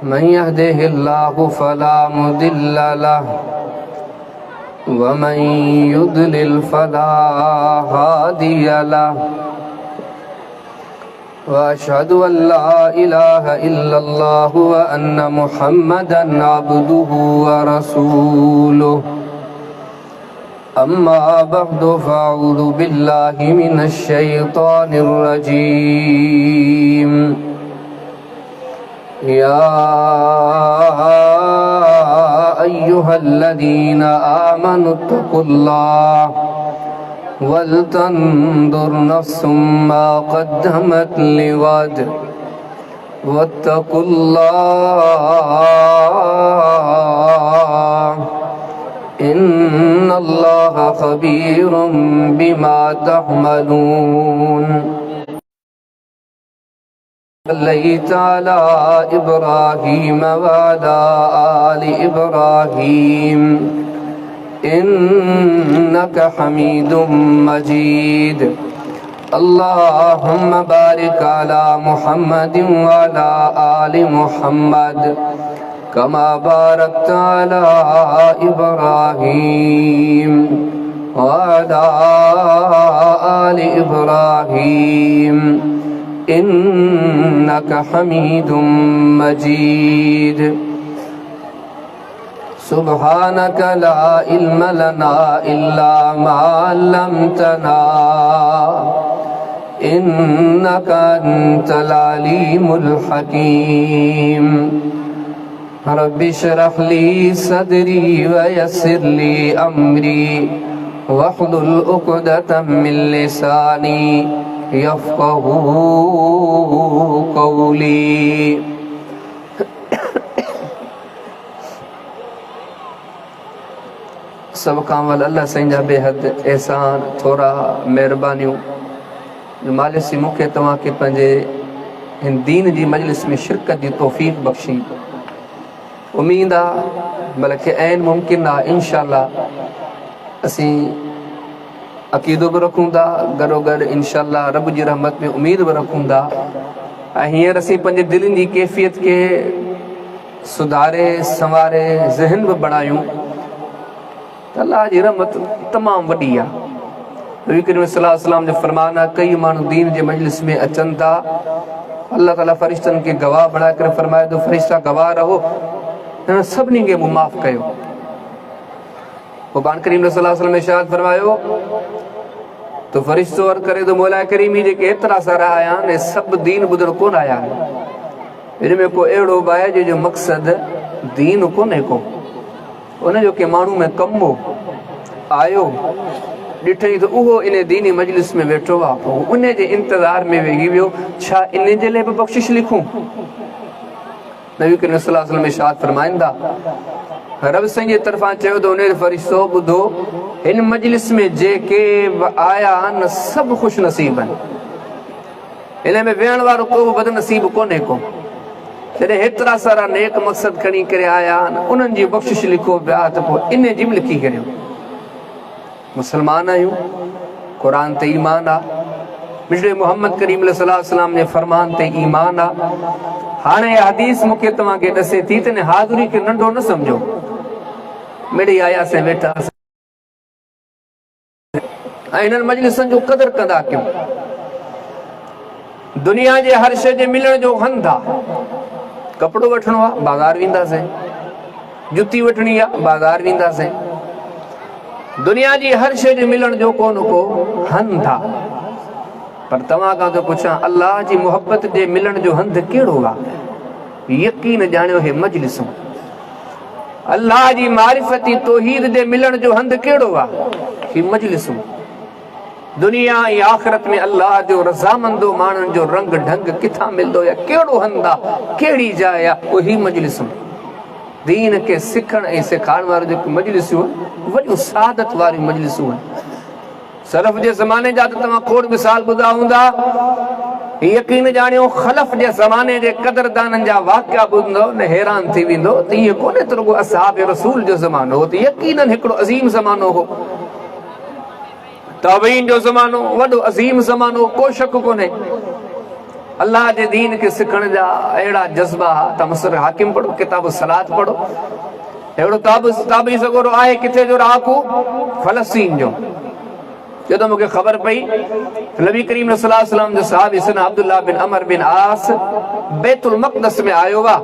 من يهده الله فلا مضل له ومن يضلل فلا هادي له وأشهد أن لا إله إلا الله وأن محمدا عبده ورسوله أما بعد فأعوذ بالله من الشيطان الرجيم يا أيها الذين آمنوا اتقوا الله ولتنظر نفس ما قدمت لغد واتقوا الله إن الله خبير بما تعملون صليت على إبراهيم وعلى آل إبراهيم إنك حميد مجيد اللهم بارك على محمد وعلى آل محمد كما باركت على إبراهيم وعلى آل إبراهيم إنك حميد مجيد سبحانك لا علم لنا إلا ما علمتنا إنك أنت العليم الحكيم رب اشرح لي صدري ويسر لي أمري واحلل عقدة من لساني يفقهوا قولي सब कामल अल्लाह संजा बेहद एहसान थोड़ा मेहरबानियों मालिक सी मुखे तव्हां खे पंहिंजे हिन दीन जी मजलिस में शिरकत जी तौफ़ीक़ बख़्शी उम्मीद आहे बल्कि ऐन मुमकिन आहे इंशाअल्लाह असीं अक़ीदो बि रखूं था गॾो गॾु इंशाअल्लाह रब जी रहमत में उम्मीद बि रखूं था ऐं हींअर असीं पंहिंजे दिलनि जी कैफ़ियत खे सुधारे संवारे ज़हन बि बणायूं त अल्लाह जी रहमत तमामु वॾी आहे नबी करीम सल्लल्लाहु अलैहि वसल्लम जो फरमान आहे कई माण्हू दीन जे मजलिस में अचनि था अल्लाह ताला फ़रिश्तनि खे गवाह बणाए करे फरमाए थो फ़रिश्ता गवाह रहो हिन सभिनी खे मूं माफ़ कयो क़ुरान करीम सल्लल्लाहु अलैहि वसल्लम इरशाद फरमायो तो फ़रिश्तो अर्ज़ करे तो मौला करीम जेके एतिरा सारा आया आहिनि सभु दीन ॿुधण कोन आया आहिनि हिन में को अहिड़ो बि आहे जंहिंजो मक़सदु दीन कोन्हे को उनजो के माण्हू में कमु हो आयो ॾिठई त उहो इन दीनी मजलिस में वेठो आहे पोइ उन जे इंतज़ार में वेही वियो छा इन जे लाइ बि बख़्शिश लिखूं नबी करीम सल्लल्लाहु अलैहि वसल्लम इरशाद फरमाईंदा रब साईं जे तरफ़ां चयो त उन फ़रिश्तो ॿुधो हिन मजलिस में जेके बि आया आहिनि सभु ख़ुशि नसीब आहिनि हिन में वेहण वारो को बि बदनसीब कोन्हे को जॾहिं हेतिरा सारा नेक मक़सद खणी करे आया आहिनि उन्हनि जी बख़्शिश लिखो पिया त पोइ इन जी बि लिखी करियो मुस्लमान आहियूं क़ुरान ते ईमान आहे मिठड़े मोहम्मद करीम सल्लल्लाहु अलैहि वसल्लम जे फरमान ते ईमान आहे हाणे हदीस मूंखे तव्हांखे ॾसे थी त हाज़िरी खे नंढो न सम्झो मिड़ी आयासीं वेठा ऐं हिननि मजलिसनि जो क़दुरु कंदा कयूं दुनिया जे हर शइ जे मिलण जो हंधु आहे कपिड़ो वठिणो आहे बाज़ार वेंदासीं जुती वठणी आहे बाज़ार वेंदासीं दुनिया जी हर शइ जे मिलण जो कोन को हंधु आहे पर तव्हां खां थो पुछां अल्लाह जी मुहबत जे मिलण जो हंधु कहिड़ो आहे यकीन ॼाणियो हे मजलिसूं अल्लाह जी मारिफती तौहीद जे मिलण जो हंधु कहिड़ो आहे हे मजलिसूं दुनिया ऐं आख़िरत में अल्लाह जो रज़ामंदो माण्हुनि जो रंग ढंग किथां मिलंदो या कहिड़ो हंधु आहे कहिड़ी जाइ आहे उही मजलिसूं दीन खे सिखण ऐं सेखारण वारियूं जेके मजलिसूं आहिनि वॾियूं सादत वारियूं मजलिसूं आहिनि सलफ़ जे ज़माने जा त तव्हां खोड़ मिसाल ॿुधा हूंदा यकीन ॼाणियो ख़लफ़ जे ज़माने जे क़दरदाननि जा वाक़िया ॿुधंदो न हैरान थी वेंदो त इहे कोन्हे त रुॻो असहाब रसूल जो ज़मानो हो त यकीनन हिकिड़ो अज़ीम ज़मानो हो ताबईन जो ज़मानो वॾो अज़ीम ज़मानो को शक कोन्हे अल्लाह जे दीन के सिखण जा अहिड़ा जज़्बा त मुसर हाकिम पढ़ो, किताब सलात पढ़ो। अहिड़ो ताबी सगोरो आहे किथे जो राकू फलस्तीन जो। जदों मूंखे ख़बर पई नबी करीम सल्लल्लाहु अलैहि वसल्लम जो सहाबी सन अब्दुल्लाह बिन अमर बिन आस बैतुल मक़दस में आयो वा,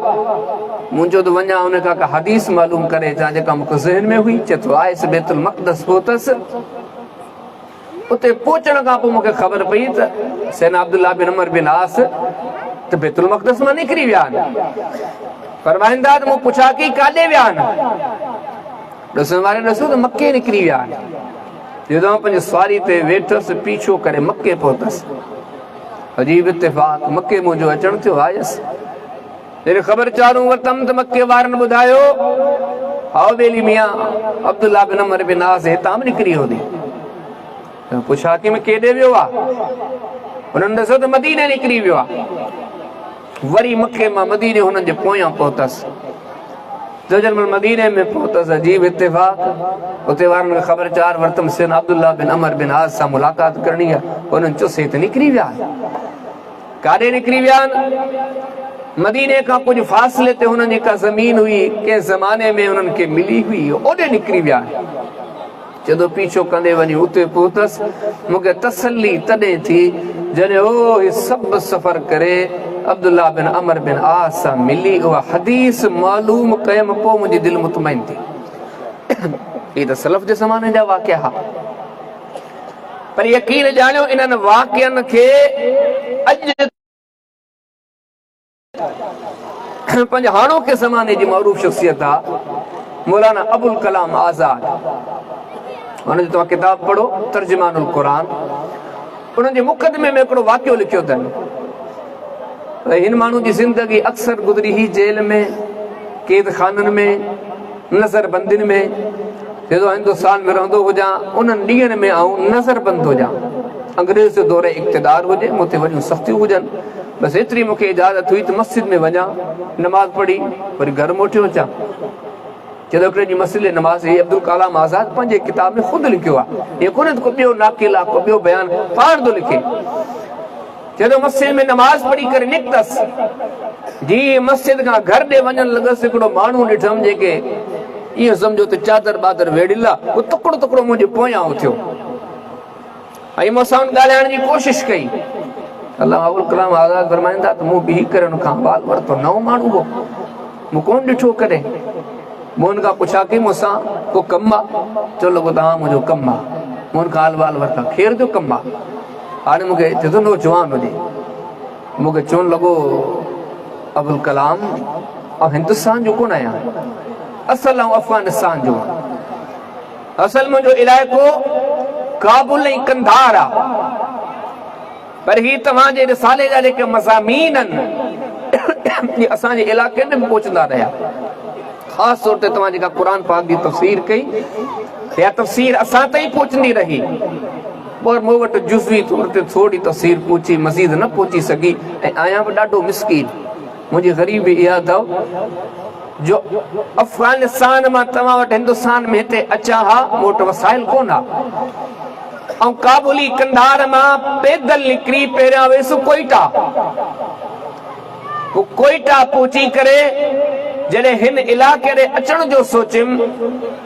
मुंहिंजो तो वञा उन खां का हदीस मालूम करे अचां जेका मूंखे ज़हन में हुई। चए थो आयसि बैतुल मक़दस पहुतसि। उते पहुचण खां पोइ मूंखे ख़बर पई त सैयदना अब्दुल्लाह बिन अमर बिन आस त बैतुल मक़दस मां निकिरी विया आहिनि। फरमाईंदा त मूं पुछा की काॾे विया आहिनि? ॾिसण वारे ॾिसो त मके निकिरी विया आहिनि। जदों पंहिंजी सवारी ते वेठसि पीछो करे मके पहुतसि। अजीब इत्तेफ़ाक़, मके मुंहिंजो अचण थियो आयसि। जॾहिं ख़बर चारूं वरितमि त मके वारनि ॿुधायो हाओ बेली मियां अब्दुल्लाह बिन अमर बिन आस हितां बि निकिरी होदी। पुछा कि मैं केॾे वियो आहे? हुननि ॾिसो त मदीने निकिरी वियो आहे। वरी मके मां मदीने हुननि जे पोयां पहुतसि। जॾहिं मदीने में पहुतसि अजीब इत्तेफ़ाक़, उते वारनि खे ख़बर चार वरितमि सैयदना अब्दुल्लाह बिन अमर बिन आस सां मुलाक़ात करणी आहे। हुननि चयोसि त निकिरी विया। काॾे निकिरी विया आहिनि? मदीने खां कुझु फ़ासिले ते हुननि जी का ज़मीन हुई, कंहिं ज़माने में हुननि खे मिली हुई, ओॾे निकिरी विया। जदों पीछो कंदे वञी उते पहुतसि, मूंखे तसल्ली तॾहिं थी जॾहिं ओ सभु सफ़र करे अब्दुल्लाह बिन अमर बिन आस सां मिली उहा हदीस मालूम कयमि। पोइ मुंहिंजी दिलि मुतमइन थी। इहे त सलफ़ जे ज़माने जा वाक़िया हुआ, पर यकीन ॼाणियो इन्हनि वाक़िअनि खे अॼु पंहिंजे हाणोके ज़माने जी मरूफ़ शख़्सियत आहे मौलाना अबुल कलाम आज़ाद। हुनजी तव्हां किताब पढ़ो तर्जुमानुल क़ुरान। उन्हनि जे मुक़दमे में हिकिड़ो वाक़ियो लिखियो अथनि। हिन माण्हू जी ज़िंदगी अक्सर गुज़री हुई जेल में, क़ैद खाननि में, नज़रबंदियुनि में। जदों हिंदुस्तान में रहंदो हुजां उन्हनि ॾींहंनि में आऊं नज़रबंद हुजां, अंग्रेज़ जो दौरे इक़्तिदार हुजे, मूं ते वॾियूं सख़्तियूं हुजनि। बसि एतिरी मूंखे इजाज़त हुई त मस्जिद में वञा, नमाज़ पढ़ी वरी घर मोटियो अचां। जदों हिकिड़े ॾींहुं मसइले नमाज़ अब्दुल कलाम आज़ाद पंहिंजे किताब में ख़ुदि लिखियो आहे। इहो कोन्हे त को ॿियो नाकिल आहे, को ॿियो बयान, पाण थो लिखे। जदों मस्जिद में नमाज़ पढ़ी करे निकितसि, जीअं मस्जिद खां घर ॾे वञणु लॻसि, हिकिड़ो माण्हू ॾिठमि जेके इहो सम्झो त चादर बादर वेड़ियल आहे, उहो तकिड़ो तकिड़ो मुंहिंजे पोयां उथियो ऐं मूंसां ॻाल्हाइण जी कोशिशि कई। अल्लाह अबुल कलाम आज़ाद फरमाईंदा त मूं बीही करे हुन खां अहवाल वरितो। नओं माण्हू हो, मूं कोन ॾिठो कॾहिं। मूं हुन खां पुछा की मूंसां को कमु आहे? चयो लॻो तव्हां मुंहिंजो कमु आहे। मूं हुन खां अहवाल वरिता, खेर जो कमु आहे। हाणे मूंखे चए थो न जवान हुजे। मूंखे चवणु लॻो अबुल कलाम ऐं हिंदुस्तान जो कोन आहियां, असल ऐं अफ़गानिस्तान जो। असल मुंहिंजो इलाइक़ो काबुल ऐं कंधार आहे, पर ही तव्हांजे रिसाले जा जेके मज़ामीन आहिनि असांजे इलाइक़े में पहुचंदा रहिया। ख़ासि तौर ते तव्हां जेका क़ुर पाक जी तफ़सीर कई, या तफ़सीर असां ताईं पहुचंदी रही, पर मूं वटि जुज़वी तौर ते थोरी तफ़सीर पहुची, मज़ीद न पहुची सघी। ऐं आहियां बि ॾाढो मिसकीन। मुंहिंजी ग़रीबी इहा अथव जो अफ़गानिस्तान मां तव्हां वटि हिंदुस्तान में हिते अचां हा, मूं वटि वसाइल कोन आहे। ऐं काबुली कंधार मां पैदल निकिरी पहिरियां वियुसि कोइटा। कोइटा पहुची करे जॾहिं हिन इलाइक़े ॾे अचण जो सोचियमि,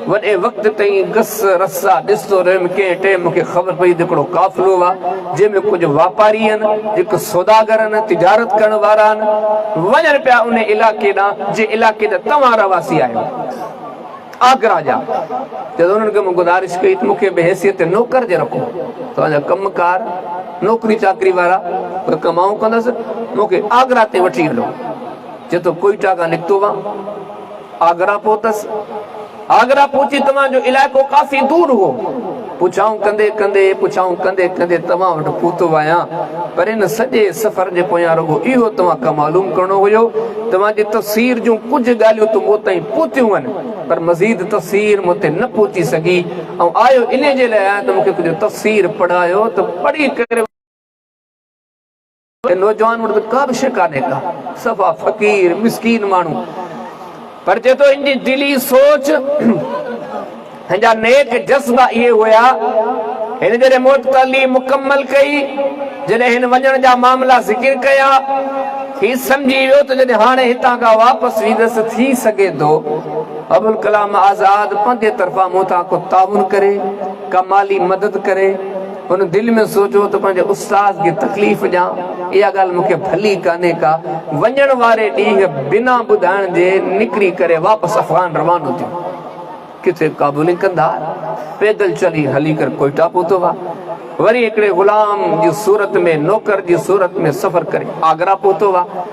वॾे वक़्त ताईं गस रसा ॾिसंदो रहियुमि। कंहिं टाइम मूंखे ख़बर पई त हिकिड़ो काफ़िलो आहे जंहिंमें कुझु वापारी आहिनि, हिकु सौदागर आहिनि, तिजारत करण वारा आहिनि, वञनि पिया उन इलाइक़े ॾांहुं जे इलाइक़े ते तव्हां रवासी आहियो, आगरा जा। जॾहिं उन्हनि खे मूं गुज़ारिश कई त मूंखे बि हैसियत नौकर जे रखो, तव्हांजा कमकार नौकिरी चाकरी वारा कमाऊं कंदसि, मूंखे आगरा ते वठी हलो। चए थो कोइटा खां निकितो वञा, आगरा पहुतसि। आगरा पहुची तव्हांजो इलाइक़ो काफ़ी दूर हो। पुछाऊं कंदे कंदे तव्हां वटि पहुतो आहियां, पर हिन सॼे सफ़र जे पोयां रुॻो इहो तव्हां खां मालूम करणो हुयो, तव्हांजी तफ़सीर जूं कुझु ॻाल्हियूं त मूं ताईं पहुतियूं आहिनि, पर मज़ीद तफ़सीर मूं ते न पहुची सघी। ऐं आयो इन जे लाइ त मूंखे कुझु तफ़सीर पढ़ायो, त पढ़ी करे नौजवान वटि का बि शइ कान्हे का, सफ़ा फ़क़ीर मिसकीन माण्हू। पर चए थो हिनजी दिली सोच, हिनजा नेक जज़्बा इहे हुया। हिन जॾहिं मौत तालीम मुकमल कई, जॾहिं हिन वञण जा मामला ज़िक्र कया ही समझी वियो त जॾहिं हाणे हितां खां वापसि वींदसि थी सघे थो अबुल कलाम आज़ाद पंहिंजे तरफ़ां मूं तां को ताउन करे का माली मदद करे हुन दिलि में सोचो त पंहिंजे उस्ताद खे तकलीफ़ ॾियां इहा ॻाल्हि मूंखे भली कान्हे का वञण वारे ॾींहुं बिना ॿुधाइण जे निकिरी करे वापसि अफ़गान रवानो थियो किथे काबुल कंदा पैदल चली हली कर कोयटा पहुतो आहे वरी हिकिड़े ग़ुलाम जी सूरत में नौकर जी सूरत में सफ़र करे आगरा पहुतो आहे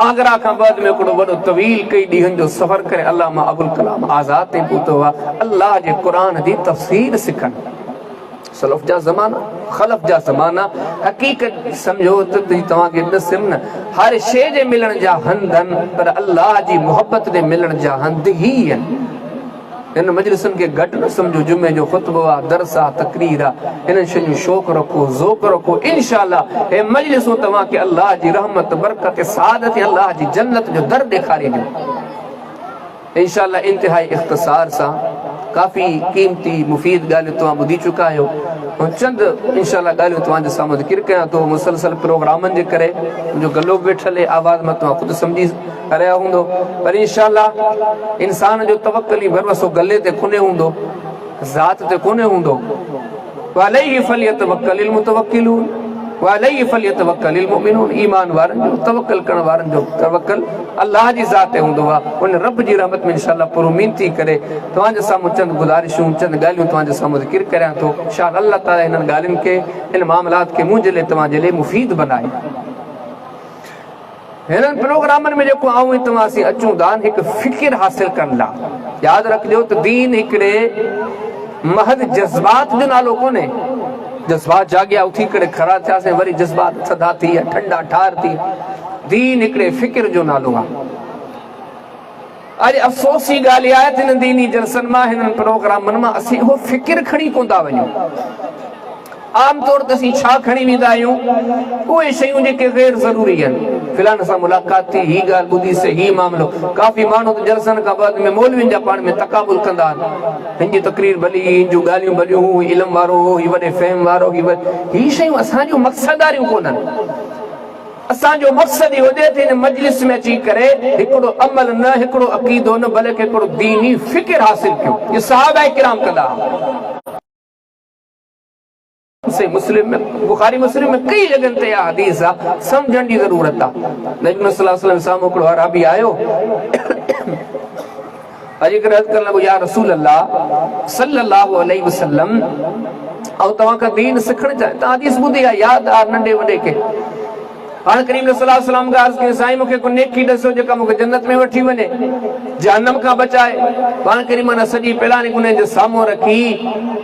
आगरा खां बाद में हिकिड़ो वॾो तवील कई ॾींहंनि जो सफ़र करे अल्लामा अबुल कलाम आज़ाद ते पहुतो आहे अल्लाह जे क़ुर जी तफ़सीर सिखनि सलफ़ जा ज़माना ख़लफ़ जा ज़माना हक़ीक़त समझो त तव्हांखे ॾिसम न हर शइ जे मिलण जा हंध आहिनि पर अल्लाह जी मुहबत जे मिलण जा हंध ई आहिनि इन मजलिसनि खे घटि न सम्झो जुमे जो ख़ुतबो आहे दर्स आहे तकरीर आहे हिननि शयुनि जो शौक़ु रखो ज़ौक़ रखो इंशाअल्लाह हे मजलिसूं तव्हांखे अल्लाह जी रहमत बरकत सादत अल्लाह जी जन्नत जो दर ॾेखारे ॾियो इंशाअल्लाह इंतिहाई इख़्तिसार सां काफ़ी क़ीमती मुफ़ीद ॻाल्हियूं तव्हां ॿुधी चुका आहियो ऐं चंद इंशाअल्लाह ॻाल्हियूं तव्हांजे साम्हूं ज़िक्र कयां थो मुसलसल प्रोग्रामनि जे करे मुंहिंजो गलो बि वेठल आहे आवाज़ मां तव्हां ख़ुदि सम्झी रहिया हूंदो पर इंशाअल्लाह इंसान जो तवक्कुल ई भरवसो गले ते कोन्हे हूंदो ज़ात ते कोन्हे हूंदो वअलैहि फलियतवक्कलिल मुतवक्किलून वअलैहि फलियतवक्कलिल मुमिनून ईमान वारनि जो तवक्कुल करण वारनि जो तवक्कुल अल्लाह जी ज़ात ते हूंदो आहे उन रब जी रहमत में इंशाअल्लाह पूरी उमीद थी करे तव्हांजे साम्हूं चंद गुज़ारिशूं चंद ॻाल्हियूं तव्हांजे साम्हूं ज़िक्र करियां थो शायदि अल्लाह ताला हिननि ॻाल्हियुनि खे इन मामलात खे मुंहिंजे लाइ तव्हांजे लाइ मुफ़ीद बनाए हिननि प्रोग्रामनि में जेको आऊं ऐं तव्हां अचूं था हिकु फ़िकिर हासिल करण लाइ यादि रखिजो त दीन हिकिड़े महज जज़्बात जो नालो कोन्हे जज़्बात जाॻिया उथी करे खड़ा थियासीं वरी जज़्बात थधा थी या ठंडा ठार थी दीन हिकिड़े फ़िकिर जो नालो आहे अॼु अफ़सोस जी ॻाल्हि आहे त हिन दीनी जलसनि मां हिननि प्रोग्रामनि मां असीं उहो फ़िकिर खणी कोन था वञूं आम तौर ते असीं छा खणी वेंदा आहियूं उहे शयूं जेके गैर ज़रूरी आहिनि फिलहाल सां मुलाक़ात थी ही ॻाल्हि ॿुधी से ही मामिलो काफ़ी माण्हू त जलसनि खां बाद में मौलवियुनि जा पाण में तक़ाबुल कंदा आहिनि हिन जी तकरीर भली हिन जूं ॻाल्हियूं भलियूं हू इल्म वारो हो ही वॾे फ़हम वारो ही शयूं असांजूं मक़सदारियूं कोन्हनि असांजो मक़सदु इहो हुजे त हिन मजलिस में अची करे हिकिड़ो अमल न हिकिड़ो अक़ीदो न बल्कि हिकिड़ो दीनी फ़िकिर हासिल कयूं इहे सहाबा किराम कंदा मुस्लिम में बुखारी मुस्लिम में कई जगहनि ते हदीस आहे सम्झण जी ज़रूरत आहे नबी सल्लल्लाहु अलैहि वसल्लम साम्हूं हिकिड़ो अराबी आयो अॼु करे अर्ज़ु करण लॻो या रसूल अल्लाह सल्लल्लाहु अलैहि वसल्लम ऐं तव्हां खां दीन सिखणु चाहियां तव्हां हदीस ॿुधी आहे यादि आहे नंढे वॾे खे हाणे करीम सल्लल्लाहु अलैहि वसल्लम खां अर्ज़ु कई साईं मूंखे को नेकी ॾिसो जेका मूंखे जन्नत में वठी वञे जहन्नम खां बचाए पाण करीम ने सॼी प्लानिंग उन जे साम्हूं रखी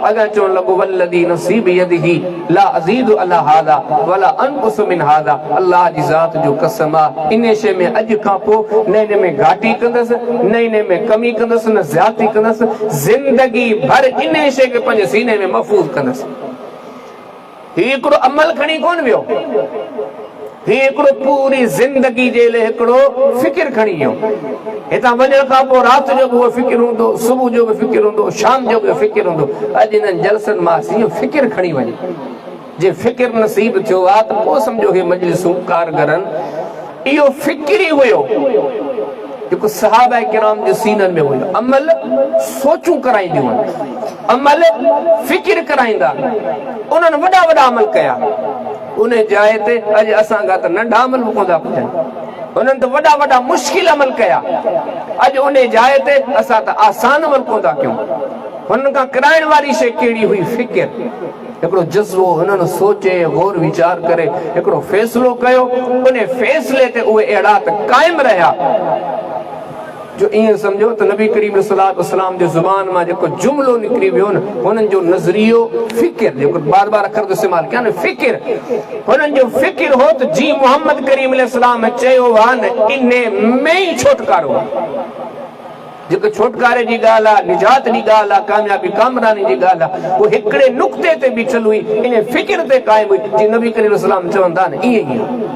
अॻियां चवणु लॻो वल्लज़ी नफ़्सी बियदिही ला अज़ीदु अला हाज़ा वला अनक़ुसु मिन हाज़ा अल्लाह जी ज़ात जो कसम आहे इन शइ में अॼु खां पोइ न इन में घाटी कंदसि न इन में कमी कंदसि न ज़्यादती कंदसि ज़िंदगी भर इन शइ खे पंहिंजे सीने में महफ़ूज़ कंदसि हीउ हिकिड़ो अमल खणी कोन वियो ही हिकिड़ो पूरी ज़िंदगी जे लाइ हिकिड़ो फ़िकिर खणी वियो हितां वञण खां पोइ राति जो बि उहो फ़िकिर हूंदो सुबुह जो बि फ़िकिर हूंदो शाम जो बि फ़िकिर हूंदो अॼु हिननि जलसनि मां इहो फ़िकिर खणी वञे जे फ़िकिर नसीब थियो आहे त पोइ सम्झो हे मजलिसूं कारगरनि इहो फ़िकिर ई हुयो जेको सहाबा किराम जे सीननि में हुयो अमल सोचूं कराईंदियूं आहिनि अमल फ़िकिर कराईंदा उन्हनि वॾा वॾा अमल कया उन जाइ ते अॼु असां खां त नंढा अमल बि कोन था पुॼनि उन्हनि त वॾा वॾा मुश्किल अमल कया अॼु उन जाइ ते असां त आसान अमल कोन था कयूं हुननि खां कराइण वारी शइ कहिड़ी हुई फ़िकिर हिकिड़ो जज़्बो हुननि सोचे गौर वीचार करे हिकिड़ो फ़ैसिलो कयो उन फ़ैसिले ते उहे अहिड़ा त क़ाइमु रहिया जो ईअं सम्झो त नबी करीम सल्लल्लाहु अलैहि वसल्लम जे ज़ुबान मां जेको जुमिलो निकिरी वियो न हुननि जो नज़रियो फ़िकिर जेको बार बार अखर जो इस्तेमालु कया न फ़िकिर हुननि जो फ़िकिर हो त जी मोहम्मद करीम अलैहिस्सलाम चयो आहे न इन में ई छुटकारो जेको छुटकारे जी ॻाल्हि आहे निजात जी ॻाल्हि आहे कामयाबी कामरानी जी ॻाल्हि आहे उहो हिकिड़े नुक़्ते ते बीठल हुई इन फ़िकिर ते क़ाइमु हुई जी नबी करीम अलैहिस्सलाम चवंदा न ईअं ई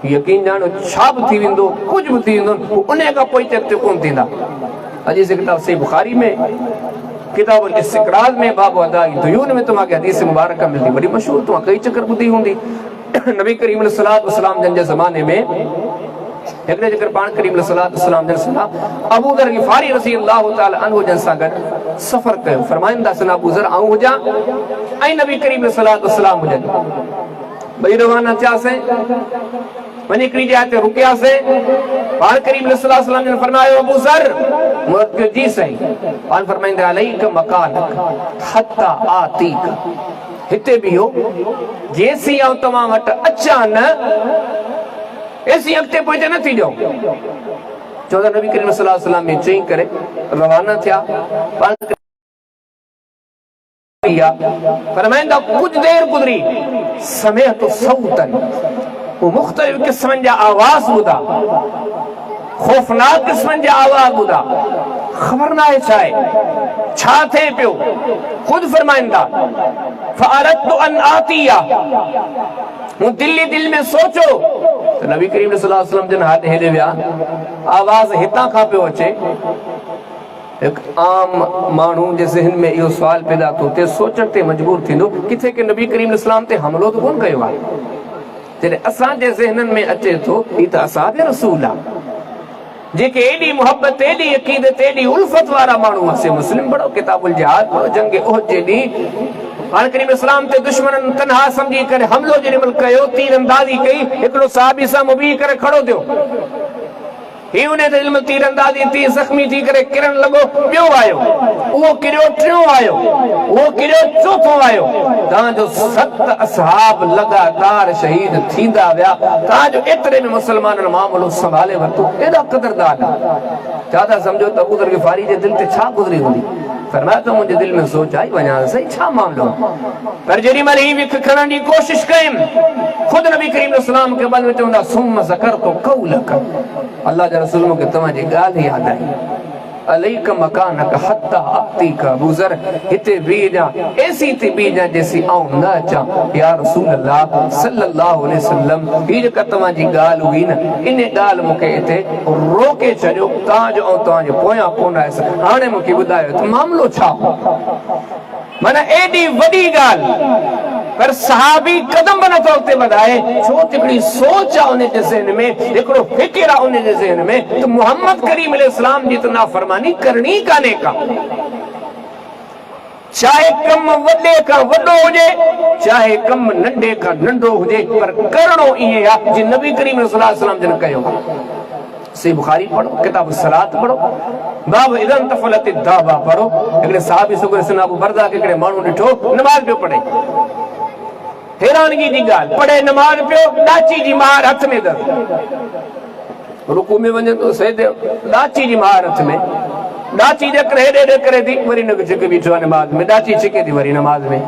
यकीन ॼाणो छा बि थी वेंदो कुझु बि थी वेंदो उन खां पोइ ते कोन थींदा अॼु से किताब सही बुखारी में किताब इस्तिक़राज में बाब अदाई दुयून में तव्हांखे हदीस मुबारक मिलंदी वॾी मशहूर तव्हां कई चकर ॿुधी हूंदी नबी करीम सलात वसलाम जन जे ज़माने में हिकिड़े जेकर पाण करीम सलात वसलाम जन सां अबू ज़र ग़िफ़ारी रज़ी अल्लाह ताला अन्हु जन सां गॾु सफ़र कयो। फरमाईंदा सन अबू ज़र आऊं हुजां ऐं नबी करीम सलात वसलाम हुजनि। ॿई रवाना थियासीं, वञी हिकिड़ी जाइ ते रुकियासीं। पाण करीम सलात वसलाम जन फरमायो अबू ज़र, मूं जी साईं। पाण फरमाईंदा अलैक मकानक हत्ता आतीक, हिते बीहो जेसीं आऊं तव्हां वटि अचां न ऐसी अॻिते पोइते न थी ॾियो। चौदह नबी करीम सल्लल्लाहु अलैहि वसल्लम में चई करे रवाना थिया। फरमाईंदा कुछ देर गुज़री समय तो सौतन, वो मुख़्तलिफ़ क़िस्मनि जा आवाज़ ॿुधा, खौफ़नाक क़िस्मनि जा आवाज़ ॿुधा। ख़बर न आहे छा थिए पियो। ख़ुदि फरमाईंदा फ़अरदतु अन आतिया, मूं दिल में सोचो त नबी करीम सल्लल्लाहु अलैहि वसल्लम जन हाथ हेॾे विया, आवाज़ हितां खां पियो अचे। हिकु आम माण्हू जे ज़हन में इहो सुवाल पैदा थो थिए, सोचण ते मजबूर थींदो किथे के नबी करीम इस्लाम ते हमलो त कोन कयो आहे। जॾहिं असांजे ज़हननि में अचे थो ही त असांजे रसूल आहे जेके एॾी मोहब्बत एॾी अक़ीदत एॾी उल्फत वारा माण्हू हुआ। मुस्लिम पढ़ो, किताबुल जिहाद पढ़ो, जंग उहद जे ॾींहुं पाण करीम इस्लाम ते दुश्मननि तनहा समझी करे हमलो जेॾी महिल कयो, तीर अंदाज़ी कई, हिकिड़ो सहाबी सां मुबी करे खड़ो थियो। ही उन ते इल्म तीर अंदाज़ी थी ज़ख्मी थी करे किरण लॻो, ॿियो आयो, उहो किरियो, टियों आयो, उहो किरियो, चोथों आयो। तव्हांजो 7 असहाब लगातार शहीद थींदा विया। तव्हांजो एतिरे में मुसलमाननि मामलो संभाले वरितो। एॾा क़दरदान छा था सम्झो त अबू ज़र ग़िफ़ारी जे दिलि ते छा गुज़री हूंदी। फरमाया त मुंहिंजे दिलि में सोच आई वञा सही छा मामलो। पर जेॾी महिल ही विख खणण जी कोशिश कयमि, ख़ुदि नबी करीम इस्लाम खे बल में चवंदा सुम ज़करतो कौलक, अल्लाह जे रसूल मूंखे तव्हांजी ॻाल्हि यादि आई। अलैक मकानक हत्ता आतीक, अबू ज़र हिते बीहजां, ऐसी ते बीहजां जेसीं आऊं न अचां। या रसूल अल्लाह सल्लल्लाहु अलैहि वसल्लम, ही जेका तव्हांजी ॻाल्हि हुई न, इन ॻाल्हि मूंखे हिते रोके छॾियो, तव्हांजो ऐं तव्हांजे पोयां कोन आयुसि। हाणे मूंखे ॿुधायो त मामलो छा। माना एॾी वॾी ॻाल्हि, पर सहाबी कदम बि नथो अॻिते वधाए, छो त हिकिड़ी सोच आहे उन जे ज़हन में, हिकिड़ो फ़िक्र आहे उन जे ज़हन में त मोहम्मद करीम अलैहिस्सलाम जी त नाफ़रमानी करणी कान्हे का। चाहे कम वॾे खां वॾो हुजे, चाहे कम नंढे खां नंढो हुजे, पर करणो ईअं आहे जीअं नबी करीम सल्लल्लाहु अलैहि वसल्लम जन कयो। सही बुखारी पढ़ो, किताब सलात पढ़ो, बाब इदन तफलत दावा पढ़ो। हिकिड़े साहबी सुगुर सिन अबू बरदा के हिकिड़े माण्हू ॾिठो नमाज़ पियो पढ़े। हैरानगी जी ॻाल्हि, पढ़े नमाज़ पियो, ॾाची जी मार हथ में दर, रुकू में वञे थो सजदे, ॾाची जी मार हथ में, ॾाची ॾकर हेॾे ॾकरे थी, वरी न छिके बीठो आहे नमाज़ में, ॾाची छिके थी वरी नमाज़ में।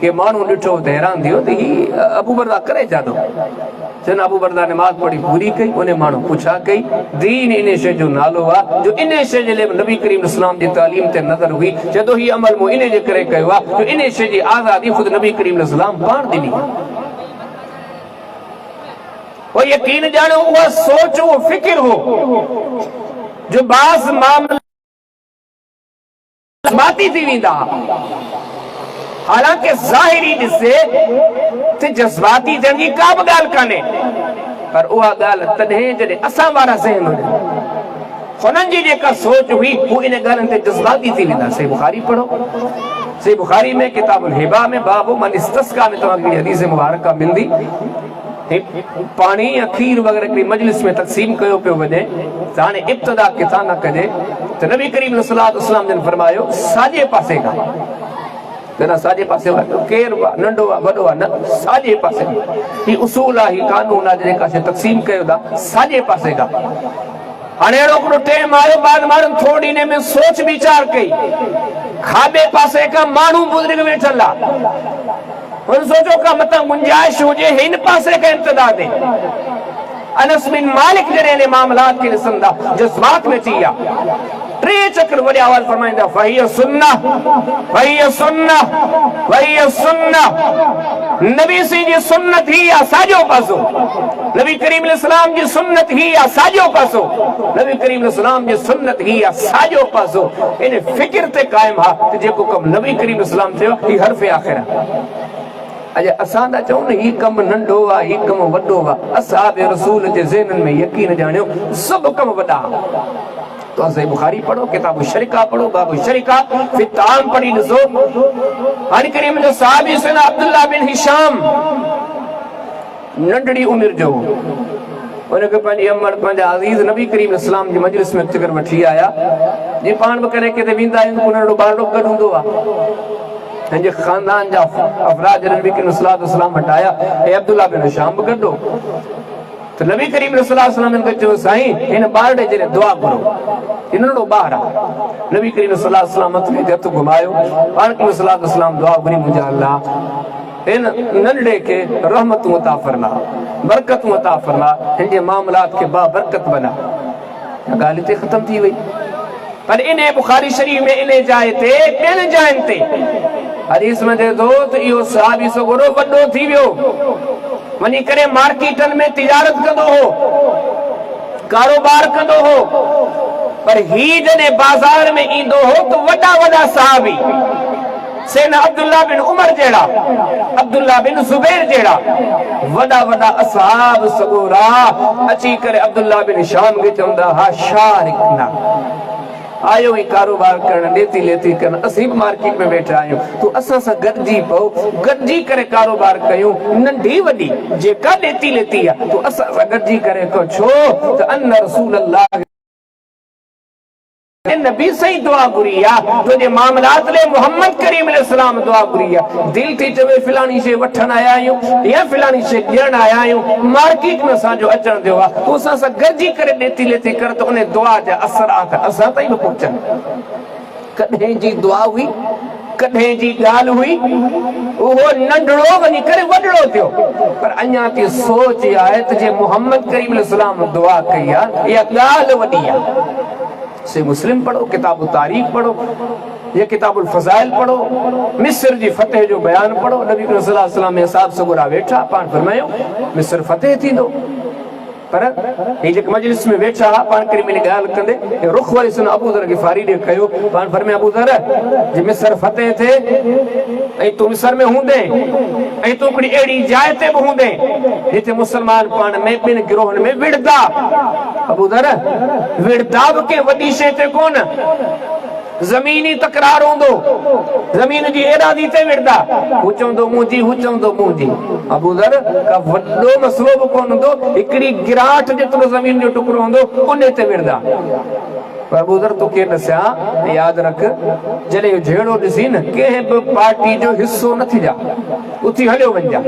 के माण्हू ॾिठो त हैरान थियो त ही अबू बरदा करे छा थो। चवनि अबू बरदा नमाज़ पढ़ी पूरी कई। उन माण्हू पुछा कई, दीन इन शइ जो नालो आहे जो इन शइ जे लाइ नबी करीम इस्लाम जी तालीम ते नज़र हुई। चए थो ही अमल मूं इन जे करे कयो आहे जो इन शइ जी आज़ादी ख़ुदि नबी करीम इस्लाम पाण ॾिनी। वो यकीन ॼाणो, उहा सोच, उहो फ़िक्र हो जो बाज़ मामला जज़्बाती थी वेंदा। हालांकि ज़ाहिरी ॾिसे त जज़्बाती थियण जी का बि ॻाल्हि कान्हे, पर उहा ॻाल्हि तॾहिं जॾहिं असां वारा ज़हन हुजनि, हुननि जी जेका सोच हुई हू इन ॻाल्हियुनि ते जज़्बाती थी वेंदा। सही बुखारी पढ़ो, सही बुखारी में किताबुल हिबा में बाबु मन इस्तस्का में तव्हांखे हदीस मुबारका मिलंदी। पानी या खीर वग़ैरह हिकिड़ी मजलिस में तक़सीम कयो पियो वञे त हाणे इब्तिदा किथां न कजे त नबी करीम सल्लल्लाहु अलैहि वसल्लम जन फरमायो साॼे पासे खां, न साॼे पासे केरु नंढो आहे वॾो आहे, न साॼे पासे। ही उसूल आहे, ही कानून आहे जेका शइ तक़सीम कयो था साॼे पासे खां। हाणे अहिड़ो हिकिड़ो टाइम आयो, बाद माण्हुनि थोरी इन में सोच वीचार कई, खाॿे पासे खां माण्हू बुज़ुर्ग वेठल आहे, हुन सोचो का मतां गुंजाइश हुजे हिन पासे खां इब्तिदा ते। अनस बिन मालिक जॾहिं मामलात खे ॾिसंदा जज़्बात में थी विया, 3 चक्र वॾे आवाज़ फरमाईंदा फहिय सुन्नह, फहिय सुन्नह, फहिय सुन्नह। नबी सी जी सुन्नत ही आहे साॼो पासो, नबी करीम इस्लाम जी सुन्नत ही आहे साॼो पासो, नबी करीम इस्लाम जी सुन्नत ही आहे साॼो पासो। इन फ़िक्र ते क़ाइम आहे त जेको कमु नबी करीम इस्लाम थियो ही हर्फ़ आख़िर आहे। अॼु असां था चऊं न हीउ कमु नंढो आहे हीउ कमु वॾो आहे। असहाब रसूल जे ज़हननि में यकीन ॼाणियो सभु कम वॾा। तो सही बुखारी पढ़ो, किताब शरीका पढ़ो, बाबू शरीका फिर ताम पढ़ी ॾिसो। हाणे करीम जो सहाबी सैयदना अब्दुल्लाह बिन हिशाम नंढड़ी उमिरि जो उनखे पंहिंजी अमर पंहिंजा अज़ीज़ नबी करीम इस्लाम जी मजलिस में अची करे वठी आया। जीअं पाण बि कॾहिं किथे वेंदा आहियूं को नंढो ॿारड़ो गॾु हूंदो आहे, पंहिंजे ख़ानदान जा अफ़राद नबी करीम इस्लाम वटि आया, हे अब्दुल्लाह बिन हिशाम बि गॾो। तो नबी करीम सल्लल्लाहु अलैहि वसल्लम साईं हिन ॿारड़े जे लाइ दुआ करो, हिन नंढो ॿार आहे। नबी करीम सल्लल्लाहु अलैहि वसल्लम मथे ते हथ घुमायो, पाण करीम सल्लल्लाहु अलैहि वसल्लम दुआ घुरी मुंहिंजा अल्लाह इन नंढड़े के रहमतूं अता फरमा, बरकतूं अता फरमा, हिन जे मामलात के बाबरकत बना। ॻाल्हि हिते ख़तम थी वई। पर इन बुखारी शरीफ में इन जाइ ते ॿियनि जाइनि ते हदीस में चए थो त इहो सहाबी सगोरो वॾो थी वियो, वञी करे मार्केटनि में तिजारत कंदो हो, कारोबार कंदो हो। पर ही जॾहिं बाज़ार में ईंदो हो त वॾा वॾा सहाबी सैयदना अब्दुल्लाह बिन उमर जहिड़ा, अब्दुल्लाह बिन ज़ुबैर जहिड़ा वॾा वॾा असहाब सगोरा अची करे अब्दुल्लाह बिन हिशाम खे चवंदा हा शारिकना, आयो ही कारोबार करण, लेती लेती करण, असीं भी मार्केट में वेठा आहियूं, तू असां सां गॾिजी पओ, गॾिजी करे कारोबार कयूं, नंढी वॾी जेका लेती लेती आहे तू असां सां गॾिजी करे को। छो त अन रसूल अल्लाह नबी सही दुआ घुरी आहे, तुंहिंजे मामलात ले मोहम्मद करीम अलैहिस्सलाम दुआ घुरी आहे। दिल थी चवे फिलानी शइ वठण आया आहियूं या फिलानी शइ ॾियण आया आहियूं, मार्केट में असांजो अचण थियो आहे, तूं असां सां गॾिजी करे लेती लेती कर त उन दुआ जा असरात असां ताईं बि पहुचनि। कॾहिं जी दुआ हुई, कॾहिं जी ॻाल्हि हुई, उहो नंढड़ो वञी करे वॾड़ो थियो। पर अञा ती सोच आहे त जे मोहम्मद करीम अलैहिस्सलाम दुआ कई आहे इहा ॻाल्हि वॾी आहे। से मुस्लिम पढ़ो, किताब तारीख पढ़ो, ये किताबुल फज़ाइल पढ़ो, मिस्र जी फतेह जो बयान पढ़ो। नबी सल्लल्लाहु अलैहि वसल्लम में साहब सगुरा वेठा पाण फरमायो मिस्र फतेह थींदो। पर ये जेके मजलिस में वेठा पाण करी मिली ॻाल्हि कंदे रुख वरी सुन अबू ज़र गिफ़ारी ॾे कयो। पाण फरमायो अबू ज़र जे मिस्र फतेह थे ऐं तू मिस्र में हूंदे ऐं तू हिकिड़ी अहिड़ी जाइ ते बि हूंदे जिथे मुसलमान पाण में ॿिनि गिरोहनि में विढ़दा। अबू ज़र विढ़दा बि कंहिं वॾी शइ ते कोन, ज़मीनी तकरार हूंदो, ज़मीन जी एरादी ते विढ़दा, हू चवंदो मुंहिंजी, हू चवंदो मुंहिंजी। अबू ज़र का वॾो मसलो बि कोन हूंदो, हिकिड़ी गिराट जेतिरो ज़मीन जो टुकड़ो हूंदो उन ते विढ़दा। पर अबू ज़र तोखे ॾसियां यादि रख, जॾहिं इहो जहिड़ो ॾिसी न कंहिं बि पार्टी जो हिसो न थी जा, उथी हलियो वञजा।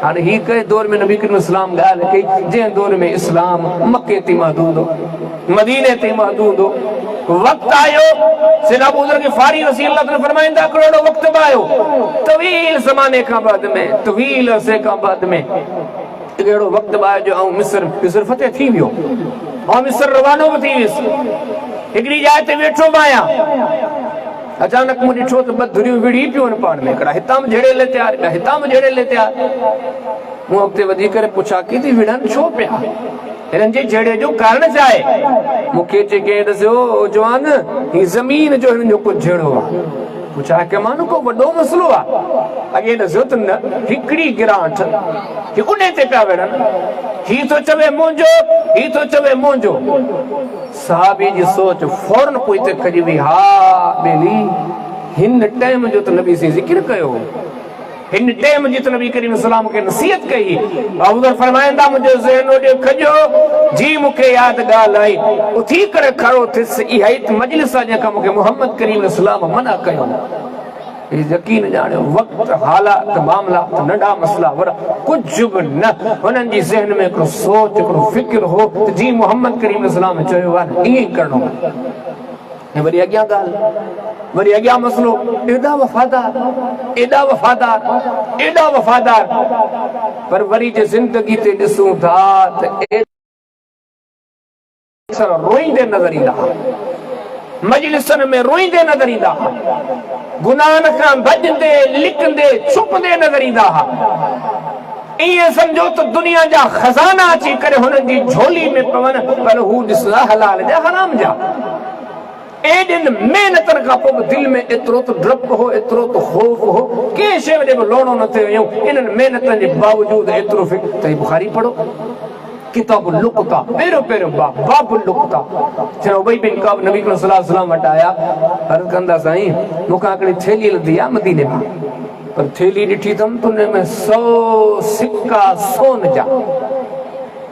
हाणे ही कंहिं दौर में नबी करीम इस्लाम ॻाल्हि कई जंहिं दौर में इस्लाम मके ते महदूद हो, मदीने ते महदूद हो। वक्त आयो सैयदना अबू ज़र गिफ़ारी रज़ी अल्लाह ताला फरमाइंदा करोड़ो वक्त आयो तवील ज़माने खां बाद में, तवील अरसे खां बाद में अहिड़ो वक्त आयो जो ऐं मिस्र फतेह थी वियो, ऐं मिस्र रवानो बि थी वियुसि। हिकिड़ी जाइ ते वेठो बि आहियां, अचानक मूं ॾिठो त ॿ धुरियूं विढ़ी पियूं आहिनि पाण में, हिकिड़ा हितां बि जहिड़े ले तयार, ॿिया हितां बि जहिड़े ले तयार। मूं अॻिते वधी करे पुछा की थी विढ़नि छो पिया, हिननि जे जहिड़े जो कारण छा आहे? मूंखे चई ॾिसो जवान ही ज़मीन जो हिननि जो कुझु जहिड़ो आहे। पुछा के मानो को वॾो मसलो आहे, अॻे ॾिसो त न हिकिड़ी गिराट की उन ते पिया विढ़नि, ही थो चवे मुंहिंजो, ही थो चवे मुंहिंजो। सहाबी जी सोच फौरन पोइ ते खजी वई, हा बेली हिन टाइम जो त नबी से ज़िक्र कयो, हिन टाइम जी त नबी करीम सलाम खे नसीहत कई। अबू ज़र फरमाईंदा मुंहिंजो ज़हन होॾे खजो जी मूंखे यादि ॻाल्हि आई, उथी करे खड़ो थियसि, इहा ई मजलिस आहे जंहिंखां मूंखे मोहम्मद करीम सलाम मना कयो। यकीन ॼाणियो वक़्त हालात मामलात नंढा मसला वॾा कुझु बि न, हुननि जी ज़हन में हिकिड़ो सोच हिकिड़ो फ़िक्र हो त जी मोहम्मद करीम सलाम चयो आहे ईअं ई करिणो आहे। वरी अॻियां ॻाल्हि, वरी अॻियां मसलो, एॾा वफ़ादार, एॾा वफ़ादार, एॾा वफ़ादार, पर वरी जे ज़िंदगी ते ॾिसूं था त रोईंदे नज़र ईंदा, मजलिसनि में रोईंदे नज़र ईंदा, गुनाहनि खां भॼंदे लिकंदे छुपंदे नज़र ईंदा। ईअं सम्झो त दुनिया जा खज़ाना अची करे हुननि जी झोली में पवनि, पर हू ॾिसंदा हलाल जा हराम जा। एॾिन महिनतनि खां पोइ दिल में एतिरो त डपु हो, एतिरो त ख़ौफ़ हो, कंहिं शइ ॾे बि लोणो न थियो हुयूं। इन्हनि महिनतनि जे बावजूदि एतिरो त बुखारी पढ़ो, किताबुल लुक़ता, पहिरियों बाबुल लुक़ता। जॾहिं उबई बिन कअब नबी सल्लल्लाहु अलैहि वसल्लम वटि आया, अर्ज़ कंदा साईं मूंखां हिकिड़ी थैली लधी आहे मदीने मां, पर थैली ॾिठी अथमि त उन में 100 सिक्का सोन जा।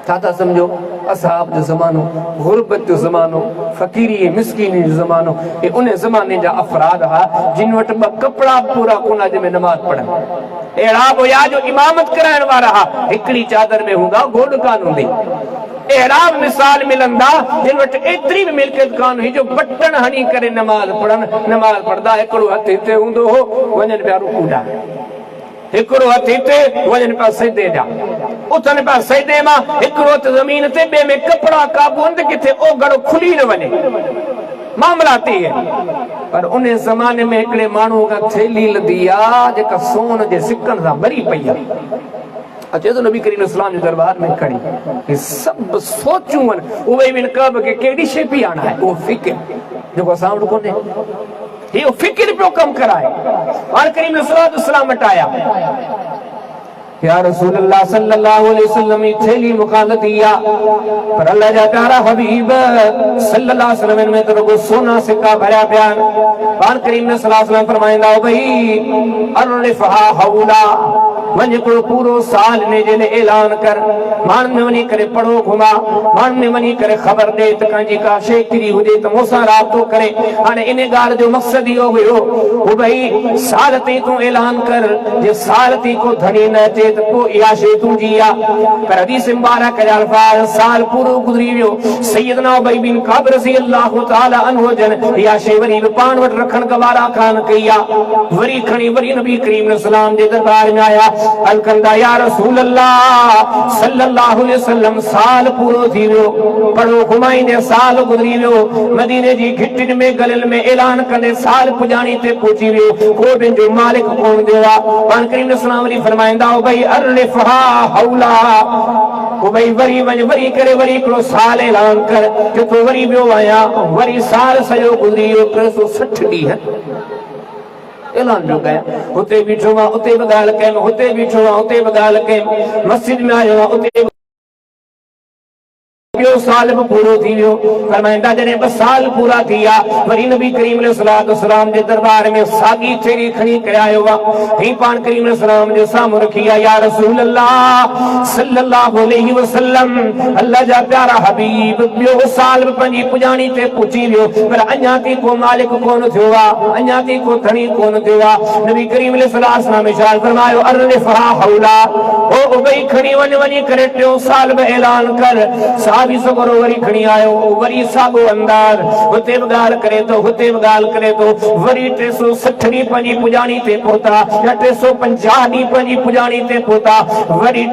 छा था सम्झो? असहाब जो ज़मानो, गुरबत जो ज़मानो, फ़कीरी मिस्कीनी जो ज़मानो, ये उन ज़माने जा अफ़राद हा जिन वटि ॿ कपिड़ा पूरा कोन जंहिंमें नमाज़ पढ़नि। अहिड़ा बि हुया जो इमामत कराइण वारा हा, हिकिड़ी चादर में हूंदा, गोॾ कान हूंदी। अहिड़ा बि मिसाल मिलंदा जिन वटि एतिरी बि मिल्कियत कान हुई जो बटन हणी करे नमाज़ पढ़नि। नमाज़ पढ़ंदा, हिकिड़ो हथु हिते हूंदो हो, वञनि पिया रुकू ॾांहुं, हिकिड़ो हथु हिते, वञनि पिया सजदे ॾांहुं, उथनि पिया सजदे मां, हिकिड़ो हथु ज़मीन ते, ॿिए में कपिड़ा काबू आहिनि किथे ओघड़ खुली न वञे, मामला थी आहिनि। पर उन ज़माने में हिकिड़े माण्हू खां थैली लधी आहे जेका सोन जे सिकनि सां भरी पई आहे। अचे तो नबी करीम इस्लाम जे दरबार में खड़ी, ये सब सोचूं आहिनि। उहे बिन कअब खे कहिड़ी शइ पई आणाए, उहो फ़िक्र जेको असां वटि कोन्हे, इहो फ़िक्र पियो कमु कराए। पाण करीम इस्लाम वटि आया, या रसूल अल्लाह सल्लल्लाहु अलैहि वसल्लम ई थैली मूंखां लधी आहे, पर अल्लाह जा प्यारा हबीब सल्लल्लाहु अलैहि वसल्लम में त रुॻो सोना सिक्का भरिया पिया आहिनि। पाण करीम सल्लल्लाहु अलैहि वसल्लम फरमाईंदा भई अर्फ़हा हौला, वञ हिकिड़ो पूरो साल इन जे लाइ ऐलान कर, माण्हुनि में वञी करे पढ़ो घुमा, माण्हुनि में वञी करे ख़बर ॾे त कंहिंजी का शइ किरी हुजे त मूंसां राब्तो करे। हाणे इन ॻाल्हि जो मक़सदु इहो हुयो भई साल ते तूं ऐलान कर, जे साल ते को धनी न अचे त पोइ इहा शइ तुंहिंजी आहे। पर हदीस मुबारक जा अल्फाज़, साल पूरो गुज़री वियो, सैयदना उबई बिन कअब रज़ियल्लाहु ताला अन्हु जन इहा शइ वरी बि पाण वटि रखण गवारा कान कई आहे। वरी खणी वरी नबी करीम सलाम जे दरबार में आया, अर्ज़ कंदा या रसूल अल्लाह सल्लल्लाहु अलैहि वसल्लम साल पूरो थी वियो, पढ़ो घुमाईंदे साल गुज़री वियो, मदीने जी घिटिन में गलिन में ऐलान कंदे साल पुॼाणी ते पहुची वियो, को ॿिन जो मालिक कोन थियो आहे। पाण करीम सलाम वरी फरमाईंदा भई अर्फ़हा हौला, भई वरी वञ, वरी करे वरी हिकिड़ो साल ऐलान कर कि तूं वरी वियो आहियां। वरी साल सॼो गुज़री वियो, 360 ॾींहं ऐलान पियो कयां, हुते बीठो मां उते बि ॻाल्हि कयमि, हुते बीठो मां उते बि ॻाल्हि कयमि, मस्जिद में आयो आहियां उते साल भी पूरो थी वियो। फरमाईंदा जॾहिं 2 साल पूरा थी विया, वरी नबी करीम अलैहिस्सलाम जे दरबार में साॻी थैली खणी करे आयो आहे। ही पाण करीम अलैहिस्सलाम जे साम्हूं रखी आहे, या रसूल अल्लाह सल्लल्लाहु अलैहि वसल्लम, अल्लाह जा प्यारा हबीब ॿियो साल भी पंहिंजी पुॼाणी ते पहुची वियो, पर अञा ताईं को मालिक कोन थियो आहे, अञा ताईं को धणी कोन थियो आहे। नबी करीम अलैहिस्सलाम इरशाद फरमायो अर्फ़हा हौला, ओ उबई खणी वञी करे 3 साल भी ऐलान कर। साहबी सगोरो वरी खणी आयो, वरी साॻो अंदाज़, हुते बि ॻाल्हि करे थो, हुते बि ॻाल्हि करे थो, वरी 360 ॾींहं पंहिंजी पुॼाणी ते पहुता, या 350 ॾींहं पंहिंजी पुॼाणी ते पहुता। वरी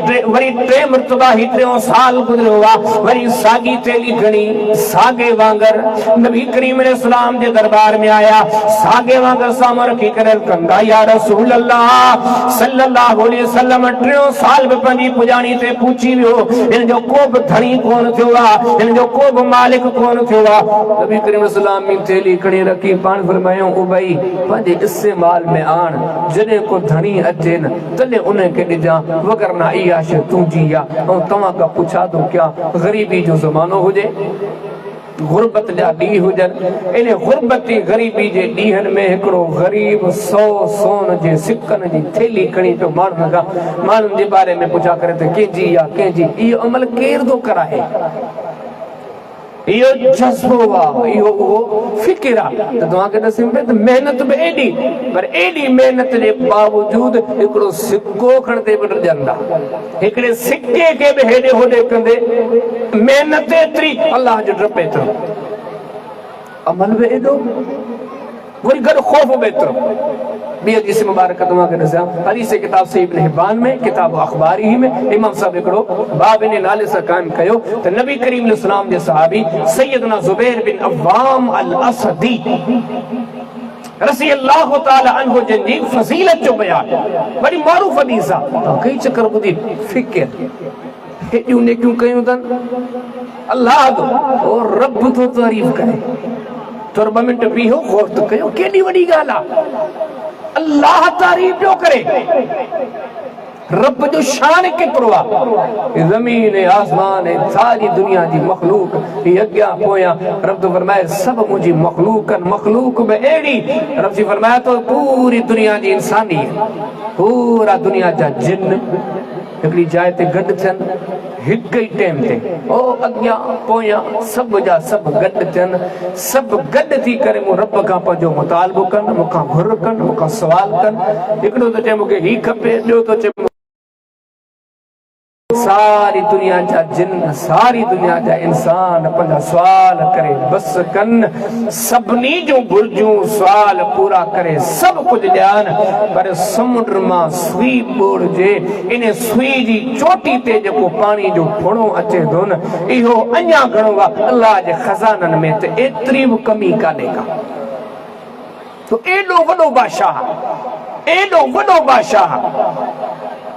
3 मरतबा ही 3 साल गुज़रियो आहे, वरी साॻी थैली खणी साॻे वांगर नबी करीम अलैहिस्सलाम जे दरबार में आया, साॻे वांगर साम्हूं रखी करे कंदा या रसूल अल्लाह सल्लल्लाहु अलैहि वसल्लम 3 साल भी पंहिंजी पुॼाणी ते पहुची वियो, इन जो को बि धणी कोन थियो आहे, इन जो को बि मालिक कोन थियो आहे। नबी करीम सल्लल्लाहु अलैहि वसल्लम थैली खणी रखी पाण फरमायो उबई पंहिंजे इस्तेमाल में आण, जॾहिं को धणी अचे न तॾहिं उनखे ॾिजां, वगरना इहा शइ तुंहिंजी आहे। ऐं तव्हां खां पुछा थो क्या ग़रीबी जो ज़मानो हुजे, गुरबत जा ॾींहं हुजनि, इन गुरबती ग़रीबी जे ॾींहंनि में हिकिड़ो ग़रीब 100 सोन जे सिकनि जी थैली खणी पियो माण्हुनि जे बारे में पुछा करे त कंहिंजी आहे कंहिंजी। इहो अमल केरु थो कराए? इहो जज़्बो आहे, इहो उहो फ़िक्र आहे। त तव्हांखे ॾिसूं पिया त महिनत बि एॾी, पर एॾी महिनत जे बावजूदि हिकिड़ो सिक्को खणंदे बि ॾिजंदा, हिकिड़े सिक्के खे बि हेॾे होॾे कंदे महिनत एतिरी, अलाह जो डपु एतिरो, अमल बि एॾो, वरी गॾु ख़ौफ़ बि एतिरो। ॿी हदीस मुबारक तव्हांखे ॾिसां, हदीस किताब सही इब्न हिब्बान में, किताब अख़बारी में इमाम साहब हिकिड़ो बाब इन नाले सां क़ाइमु कयो त नबी करीम अलैहिस्सलाम जे सहाबी सैयदना ज़ुबैर बिन अव्वाम अल असदी रज़ियल्लाहु ताला अन्हु जिन फज़ीलत जो बयान बड़ी मारूफ़ हदीस आहे। कई चकर ॿुधी फ़िक्र हेॾियूं नेकियूं कयूं अथनि, अल्लाह और रब तो तारीफ़ करे, थोरो 2 मिंट बीहो ग़ौर तो कयो केॾी वॾी ॻाल्हि आहे। अल्लाह तारीफ़ पियो करे, रब जो शान केतिरो आहे। ज़मीन आसमान सारी दुनिया जी मखलूक ही अॻियां पोयां रब तो फरमाए सभु मुंहिंजी मखलूक बि अहिड़ी। रब जी फरमाए तो पूरी दुनिया जी इंसानी पूरा दुनिया जा जिन हिकिड़ी जाइ ते गॾु थियनि हिकु ई टाइम ते ओ अॻियां पोयां सभु जा सभु गॾु थियनि, सभु गॾु थी करे मूं रब खां पंहिंजो मुतालबो कनि, मूंखां घुर कनि, मूंखां सुवाल कनि। हिकिड़ो तो चए मूंखे हीउ खपे, ॿियो तो चए सारी दुनिया जा जिन सारी दुनिया जा इंसान पंहिंजा सुवाल करे बस कनि, सभिनी जूं घुर्जूं सुवाल पूरा करे सभु कुझु ॾियनि, पर समुंड मां सुई ॿोड़जे इन सुई जी चोटी ते जेको पाणी जो फुणो अचे थो न, इहो अञा घणो आहे अल्लाह जे खज़ाननि में त एतिरी बि कमी कान्हे का। तो एॾो वॾो बादशाह, एॾो वॾो बादशाह।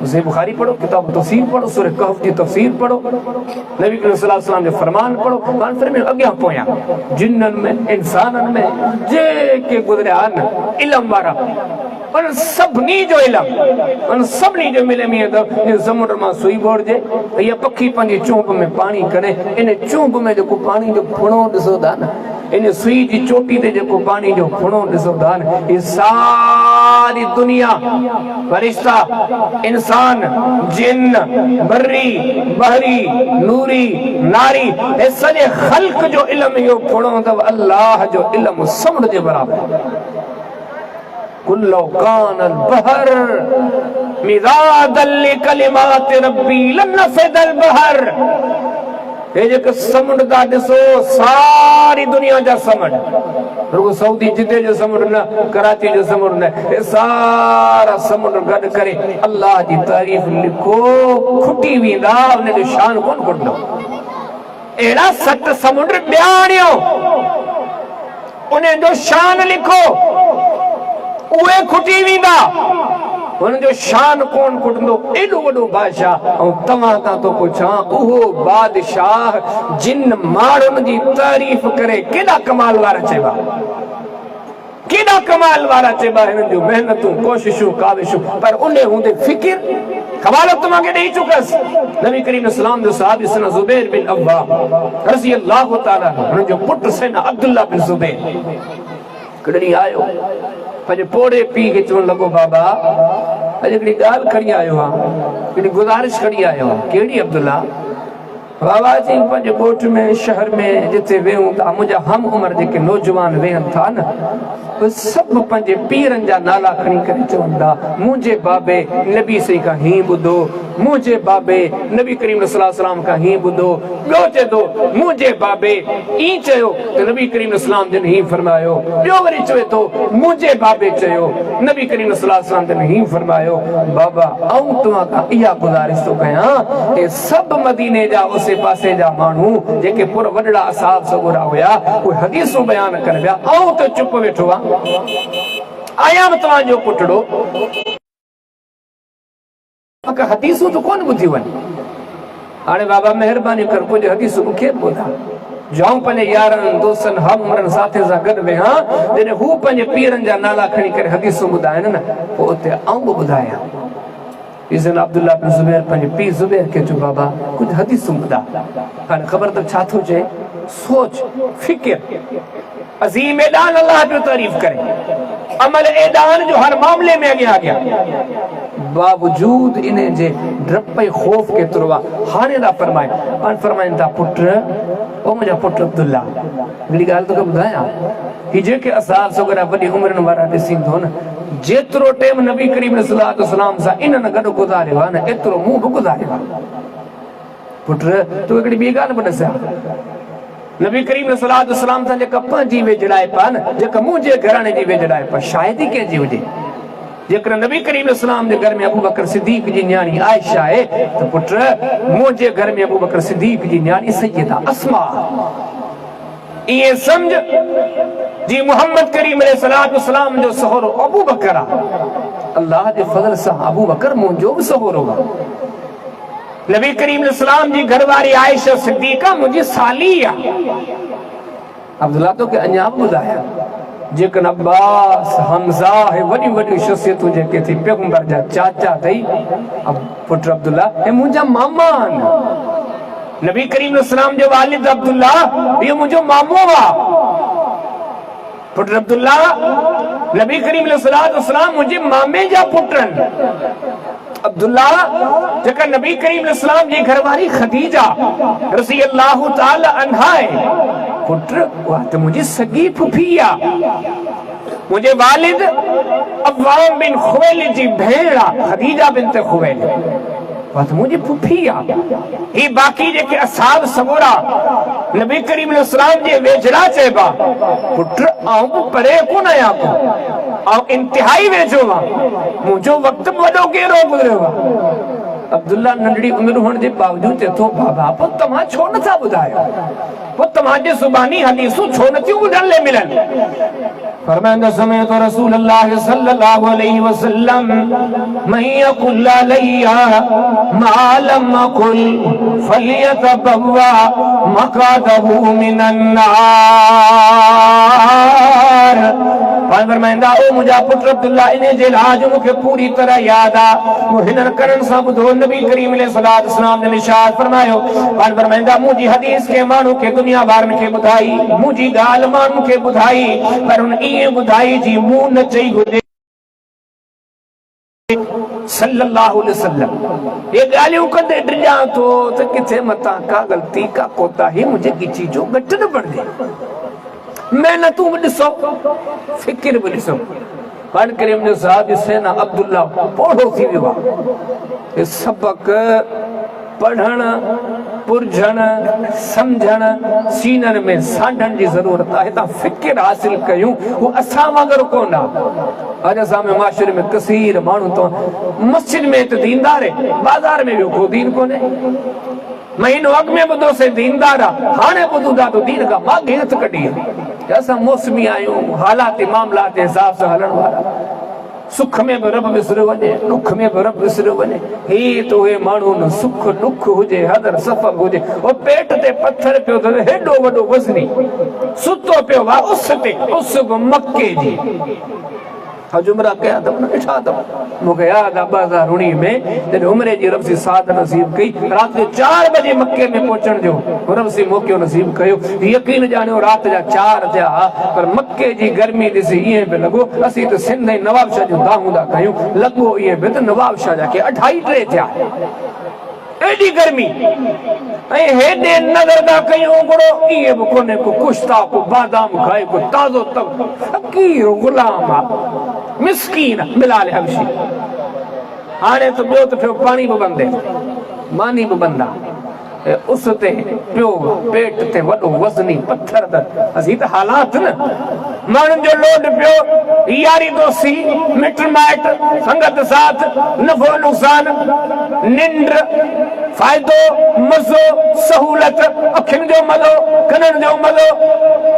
मुझे बुखारी पढ़ो, किताब तफसीर पढ़ो, सूरह कहफ की तफसीर पढ़ो, नबी करीम सल्लल्लाहु अलैहि वसल्लम जो फरमान पढ़ो। मानफर में अॻियां पोयां जिन्ननि में इंसाननि में जेके गुज़रिया आहिनि इल्म वारा, उन सभिनी जो इल्म, उन सभिनी जो मिले में त समुंड मां सुई बोड़जे, इहा पखी पंहिंजी चूंब में पाणी करे इन चूंब में जेको पाणी जो फुणो ॾिसो था न, इन सुई जी चोटी ते जेको पाणी जो फुणो ॾिसो था न, ये सारी दुनिया फरिश्ता इंसान जिन बर्री बहरी नूरी नारी ये सॼे ख़ल्क़ जो इल्म इहो फुणो अथव अल्लाह जो इल्म समुंड जे बराबरि। कुल्लो कानल बहर मिज़ादल लिकलिमात रब्बी लनफ़िदल बहर। हे जेके समुंड था ॾिसो सारी दुनिया जा समुंड, रुगो सऊदी जिदे जो समुंड न, कराची जो समुंड न, हे सारा समुंड गॾु करे अल्लाह जी तारीफ़ लिखो, खुटी वेंदा उन जो शान कोन खुटंदो। अहिड़ा 7 समुंड ॿियाणियो उन जो शान लिखो, उहे खुटी वेंदा, उनजो शान कोन खुटंदो। एॾो वॾो बादशाह ऐं तव्हां खां तो पुछां, उहो बादशाह जिन माण्हुनि जी तारीफ़ करे केॾा कमाल वारा चइबा, केॾा कमाल वारा चइबा, हिननि जूं महिनतूं कोशिशूं काविशूं, पर उन हूंदे फिकिर हवालो तव्हांखे ॾेई चुकसि। नबी करीम इस्लाम जो सहाबी सना ज़ुबैर बिन अव्वाम रज़ी अल्लाह तआला हुन जो पुटु सैयदना अब्दुल्लाह बिन ज़ुबैर कॾहिं आयो पंहिंजे पोड़े पीउ खे चवणु लॻो, बाबा अॼु हिकिड़ी ॻाल्हि खणी आयो आहे, हिकिड़ी गुज़ारिश खणी आयो आहे। कहिड़ी अब्दुल्ला? बाबा जी पंहिंजे ॻोठ में शहर में जिते वेहूं था, मुंहिंजा हम उमिरि जेके नौजवान वेहनि था न, उहे सभु पंहिंजे पीरनि जा नाला खणी करे चवनि था, मुंहिंजे बाबे नबी सही खां हीअं ॿुधो, मुंहिंजे बाबे नबी करीम सल्लल्लाहु अलैहि वसल्लम खां हीअं ॿुधो, ॿियो चए थो मुंहिंजे बाबे ईअं चयो त नबी करीम इस्लाम जन हीअं फरमायो, ॿियो वरी चवे थो मुंहिंजे बाबे चयो नबी करीम सल्लल्लाहु अलैहि वसल्लम जन हीअं फरमायो। बाबा आऊं तव्हां खां इहा गुज़ारिश थो कयां, हे सभु मदीने जा उसे पासे जा माण्हू जेके पुर वॾड़ा असहाब सगोरा हुया, उहे हदीसूं बयान कनि पिया, आऊं त चुप वेठो आहियां तव्हांजो पुटड़ो, हदीसूं त कोन ॿुधियूं आहिनि। हाणे बाबा महिरबानी कर कुछ हदीसूं मूंखे ॿुधा, जाऊं पंहिंजे यारनि दोस्तनि हम उमिरनि साथियुनि सां गॾु वेहां, जॾहिं हू पंहिंजे पीरनि जा नाला खणी करे हदीसूं ॿुधाइनि न, पोइ उते आऊं बि ॿुधायां। इज़न अब्दुल्लाह बिन ज़ुबैर पंहिंजे पीउ ज़ुबैर खे चयो, बाबा कुझु हदीसूं ॿुधा। हाणे ख़बर त छा थो चए, सोच फिकिर अज़ीम ऐलान अल्लाह जो तारीफ़ करे, अमल ऐलान जो हर मामले में अॻियां गया, बावजूद इन जे डप ऐं ख़ौफ़ केतिरो आहे। हाणे था फरमाए, पाण फरमाइनि था, पुट ओ मुंहिंजा पुट अब्दुल्ला, हिकिड़ी ॻाल्हि तोखे ॿुधायां, ही जेके असहाब सगोरा वॾी उमिरिन वारा ॾिसींदो न, जेतिरो टाइम नबी करीम सल्लल्लाहु अलैहि वसल्लम सां इन्हनि गॾु गुज़ारियो आहे न, एतिरो मूं बि गुज़ारियो आहे। पुट तूं हिकिड़ी ॿी ॻाल्हि बि ॾिसां, नबी करीम सल्लल्लाहु अलैहि वसल्लम सां जेका पंहिंजी वेझड़ाइप आहे न, जेका मुंहिंजे घराणे जी वेझड़ाइप आहे, शायदि ई कंहिंजी हुजे। जेकर नबी करीम इस्लाम जे घर में अबू बकर सिद्दीक जी न्याणी आयशा आहे, त पुट मुंहिंजे घर में अबू बकर सिद्दीक जी न्याणी सैयदा अस्मा। ये समझ जी मोहम्मद करीम अलैहिस्सलाम जो सहोरो अबू बकर आहे, अल्लाह जे फज़ल सां अबू बकर मुंहिंजो बि सहोरो आहे। नबी करीम अलैहिस्सलाम जी घरवारी आयशा सिद्दीका मुंहिंजी साली आहे। अब्दुल्ला तो के अञा बि ॿुधाया जेकन अब्बास हमज़ा हे वॾी वॾी शख़्सियतूं जेके थी पैगंबर जा चाचा अथई पुट अब्दुल्ला हे मुंहिंजा मामा आहिनि नबी करीम अलैहिस्सलाम जो वालिद अब्दुल्ला ये मुंहिंजो मामो आहे पुट अब्दुल्ला नबी करीम अलैहिस्सलाम मुंहिंजे मामे जा पुट आहिनि अब्दुल्ला जेका नबी करीम अलैहिस्सलाम जी घरवारी खदीजा रज़ी अल्लाह ताला अन्हा पुत्र उहा त मुंहिंजी सगी फुफी आहे मुंहिंजे वालिद अव्वाम बिन खुवैलिद जी भेण आहे खदीजा बिनत खुवैलिद बात मुझे फुफी आ ही बाकी जेके असहाब सबोरा नबी करीम अलैहिस्सलाम जे वेझड़ा चेबा पुत्र आऊं परे कोन आया को आऊं इंतहाई वेझो आ मुंहिंजो वक्त वॾो गेरो गुज़रियो आ अब्दुल्ला नंढड़ी उम्र हुअण जे बावजूद चए थो बाबा पोइ तव्हां छो नथा ॿुधायो पोइ तव्हांजे ज़ुबानी हदीसूं छो नथियूं ॿुधण लाइ मिलनि फरमाईंदा समय तो रसूल अल्लाह सल्लल्लाहु अलैहि वसल्लम मैया कुल अलैया मालम कुल फलियतबवा मकादहु मिनन नार फरमाईंदा ओ मुंहिंजा पुट अब्दुल्ला इन जे इलाज मूंखे पूरी तरह यादि आहे मूं हिन करण सां ॿुधो नबी करीम अलैहिस्सलाम ने इरशाद फरमायो फरमाईंदा मुंहिंजी हदीस के माण्हू खे दुनिया वारनि खे ॿुधाई मुंहिंजी ॻाल्हि माण्हुनि खे ॿुधाई पर हुन ईअं ॿुधाई जी मूं न चई हुजे सल्लल्लाहु अलैहि वसल्लम ये ॻाल्हियूं कंदे ड्रिजां थो त किथे मतां का ग़लती का कोताही मुंहिंजे गिची जो घटि न बणिजे मेहनतूं बि ॾिसो फिकिर बि ॾिसो पाण करीम जो साहब सेना अब्दुल्ला पोढ़ो थी वियो आहे सबक पढ़ण पुरझण समझण सीनन में सांढण जी ज़रूरत आहे हितां फिकिर हासिल कयूं वो असां वांगुरु कोन आहे अॼु असां में माशरे में कसीर माण्हू तो मस्जिद में त दीनदार बाज़ार में वियो को दीन कोन्हे महीनो अॻ में ॿुधो से दीनदार आहे हाणे ॿुधूं था तो दीन खां माॻे हथ कढी असां मौसमी आहियूं हालात मामलात जे हिसाब सां हलण वारा सुख में भी रब विसरियो वञे दुख में भी रब विसरियो वञे ही तो हे माण्हू न सुख दुख हुजे हदर सफ़र हुजे ओ पेट ते पत्थर पियो त हेॾो वॾो वज़नी सुतो पियो वा उस ते उस मक्के जी जुमरा कया अथव न ॾिठा अथव मूंखे यादि आहे 2019 में जॾहिं उमिरि जी रब सी साथ नसीब कई राति जो 4 बजे मके में पहुचण जो रब सी मौक़ो नसीब कयो यकीन ॼाणियो राति जा 4 थिया पर मके जी गर्मी ॾिसी ईअं पियो लॻो असीं त सिंध ऐं नवाब शाह जूं दाहूं था कयूं लॻो ईअं पियो त नवाब शाह जा के 2.5 थिया एडी गर्मी ऐं हेॾे नज़र था कयूं हिकिड़ो ईअं बि कोन्हे को कुश्ता को बादाम खाए को ताज़ो तक फ़क़ीर गुलाम आहे मिस्कीन बिलाल हबशी हाणे त ॿियो त पियो पाणी बि बंदि आहे मानी बि बंदि आहे उस ते पियो पेट ते वॾो वज़नी पत्थर त असीं त हालात न माण्हुनि जो लोड पियो यारी दोस्ती मिट माइट संगत साथ नफ़ो नुक़सान निंड फ़ाइदो मज़ो सहूलत अखियुनि जो मज़ो कननि जो मज़ो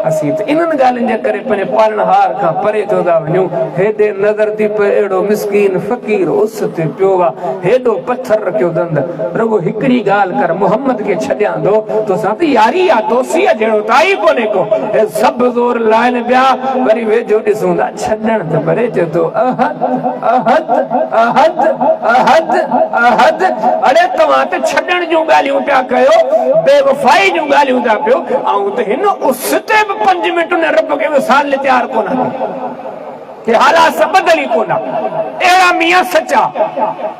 असीं त इन्हनि ॻाल्हियुनि जे करे पंहिंजे पालनहार खां परे थियो था वञूं हेॾे नज़र थी पए अहिड़ो मिसकीन फ़क़ीर उस ते पियो आहे हेॾो पत्थर रखियो दंद रुगो हिकिड़ी ॻाल्हि कर मोहम्मद के छॾियां थो तोसां त यारी आहे दोस्ती आहे जहिड़ो ताई कोन्हे को हे सभु ज़ोर लाइन ॿिया वरी वेझो ॾिसूं था छॾण त भरे चए थो अहद अहद अहद अहद अहद अरे तव्हां त छॾण जूं ॻाल्हियूं पिया कयो बेवफ़ाई जूं ॻाल्हियूं था पियो ऐं त हिन उस ते बि 5 मिंट न रब खे विसारण लाइ तयारु कोन के हालात सब बदली कोना एड़ा मियां सच्चा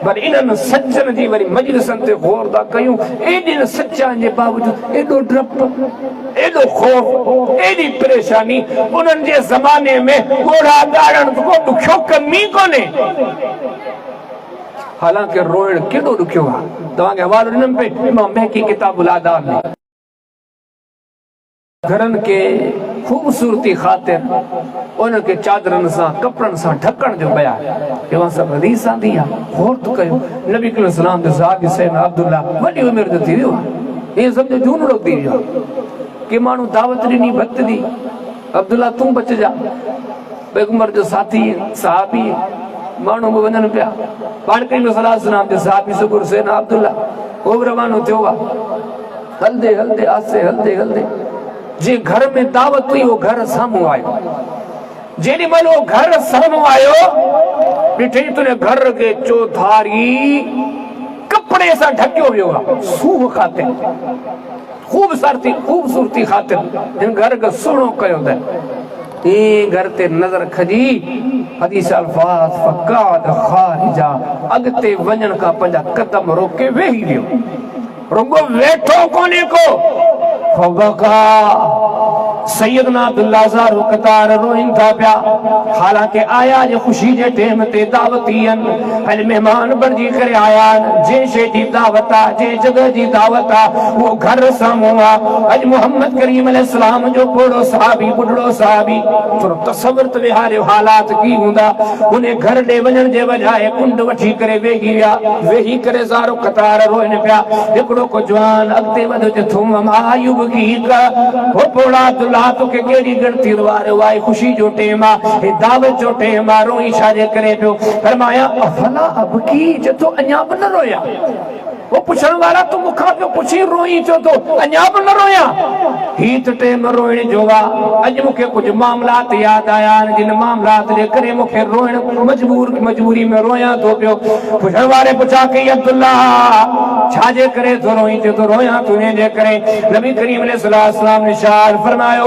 पर इन्हनि सच्चनि जी वरी मजलिसनि ते गौर था कयूं एॾी सच्चाइनि जे बावजूद एॾो डप एॾो खौफ एॾी परेशानी उन्हनि जे ज़माने में ॻोढ़ा ॻाढ़ण को ॾुखियो कम ई कोन्हे हालांकि रोइण केॾो ॾुखियो आहे तव्हांखे हवालो ॾिनमि पे इमाम बहकी किताबुल आदाब में घरनि के खूबसूरती ख़ातिर उन के चादरन सां कपड़न सां ढकण जो बयान एवा सब हदीस आंदी आहे गौर तो कयो नबी करीम सलाम जो साहब सैयदना अब्दुल्ला वॾी उमिरि जो थी वियो आहे ये समझो झूनड़ो थी वियो आहे के माण्हू दावत ॾिनी भत दी अब्दुल्ला तूं बचजा पैगंबर जो साथी सहाबी माण्हू बि वञनि पिया पाण करीम सलाम जो सहाबी सुगुर सैयदना अब्दुल्ला वो रवानो थियो आहे हलदे हलदे आसे हलदे हलदे जे घर में दावत हुई वो घर साम्हूं आयो। जेॾी महिल वो घर साम्हूं आयो ॾिठई तुंहिंजे घर खे चौधारी कपिड़े सां ढकियो वियो आहे, सूह ख़ातिर, खूबसूरती ख़ातिर हिन घर खे सुहिणो कयो अथई। घर ते नज़र खजी हदीस अल्फाज फ़क़ाद ख़ारिजा, अॻिते वञण खां पंहिंजा कदम रोके वेही वियो, रुगो वेठो कोन्हे को। फबका सैयदना अब्दुल्ला ज़ारू कतार रोइन था पिया, हालांकि आया जे ख़ुशी जे टेम ते दावतीयन हल मेहमान बणजी करे आया, जे शे जी दावत आ, जे जगह जी दावत आ, वो घर साम्हूं आ। अज मोहम्मद करीम अलैहिस्सलाम जो पोड़ो सहाबी, बुढ़ड़ो सहाबी, थोरो तसव्वुर त विहारियो हालात की हूंदा। उन घर ॾे वञण जे बजाए कुंड वठी करे वेही विया, वेही करे ज़ारू कतार रोइन पिया। हिकिड़ो को जवान अॻिते वधो जे थूम मायूब की हो पोड़ा अब्दुल्ला तोखे केड़ी गणती वारो आहे, ख़ुशी जो टेम आहे, दावत जो टेम आहे, रोई छाजे करे पियो? फरमाया अफला अबकी, जो अञा बि न रोया। वो पुछण वारा तो मुखां पियो पुछी रोई चो तो अञा बि न रोया। ही त टेम रोइण जो आहे। अॼु मूंखे कुझु मामलात यादि आया आहिनि, जिन मामलात जे करे मूंखे रोइण मजबूरी में रोयां थो पियो। पुछण वारे पुछा कई अब्दुल्ला छाजे करे थो रोई? चयो तो रोयां तुंहिंजे करे। नबी करीम अलैहिस्सलाम ने इरशाद फरमायो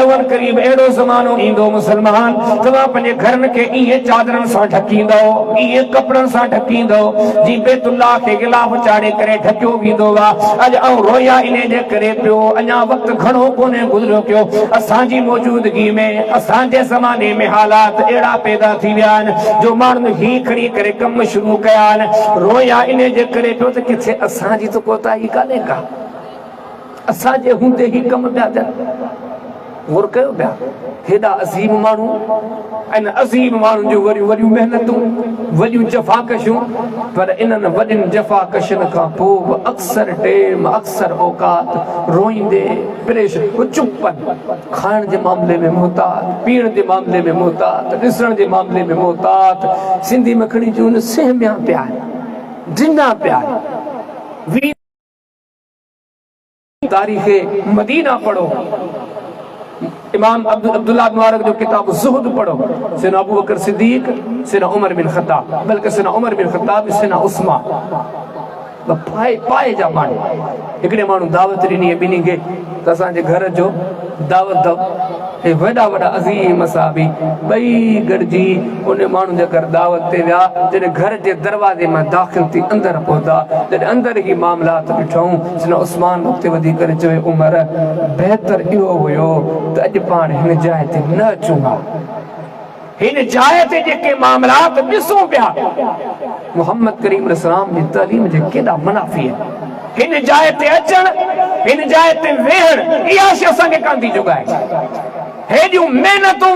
वन करीब अहिड़ो ज़मानो ईंदो मुसलमान तव्हां पंहिंजे घरनि खे ईअं चादरनि सां ढकींदो, ईअं कपिड़नि सां ढकींदो जी बैतुल्लाह खे गिलाफ चाढ़े करे ढकियो वेंदो आहे। अॼु आऊं रोया इन जे करे पियो, अञा वक़्तु घणो कोन्हे गुज़रियो पियो, असांजी मौजूदगी में असांजे ज़माने में हालात अहिड़ा पैदा थी विया आहिनि जो माण्हुनि ही खणी करे कम शुरू कया आहिनि। रोया इन जे करे पियो त किथे असांजी त कोताही कान्हे का, असांजे हूंदे ही कम पिया थियनि। गौर कयो पिया, हेॾा अज़ीम माण्हू ऐं अज़ीम माण्हुनि जूं वॾियूं महिनतूं, वॾियूं जफ़ाकशूं, पर इन्हनि वॾियुनि जफ़ाकशनि खां पोइ बि अक्सर टेम, अक्सर औकात रोईंदे परेशान, चुपनि, खाइण जे मामले में मोहतात, पीअण जे मामले में मोहतात, ॾिसण जे मामले में मोहतात। सिंधी मखणी जूं सहमिया पिया आहिनि, जिन्ना पिया आहिनि। तारीख़े मदीना पढ़ो, इमाम अब्दुल्ला मुबारक जो किताब ज़ुहद पढ़ो, सैयदना अबू बकर सिद्दीक, सैयदना उमर बिन खत्ताब, बल्कि सैयदना उमर बिन खत्ताब, सैयदना उस्मान पाए जा माण्हू। हिकिड़े माण्हू दावत ॾिनी ॿिन्ही खे त असांजे घर जो दावत दव, हे वॾा अज़ीम सहाबी ॿई गॾिजी उन माण्हू जे घर दावत ते विया। जॾहिं घर जे दरवाज़े मां दाख़िल थी अंदरि पहुता, जॾहिं अंदरि ई मामलात ॾिठऊं, सैयदना उस्मान उते वधी करे चयो उमर बहितर इहो हुयो त अॼु पाण हिन जाइ ते न अचूं हा, हिन जाइ ते जेके मामलात ॾिसूं पिया मोहम्मद करीम अलैहिस्सलाम जी तालीम जे केॾा मुनाफ़ी आहिनि। हिन जाइ ते अचण, हिन जाइ ते वेहण, इहा शइ असांखे कान थी जुगाए। हेॾियूं महिनतूं,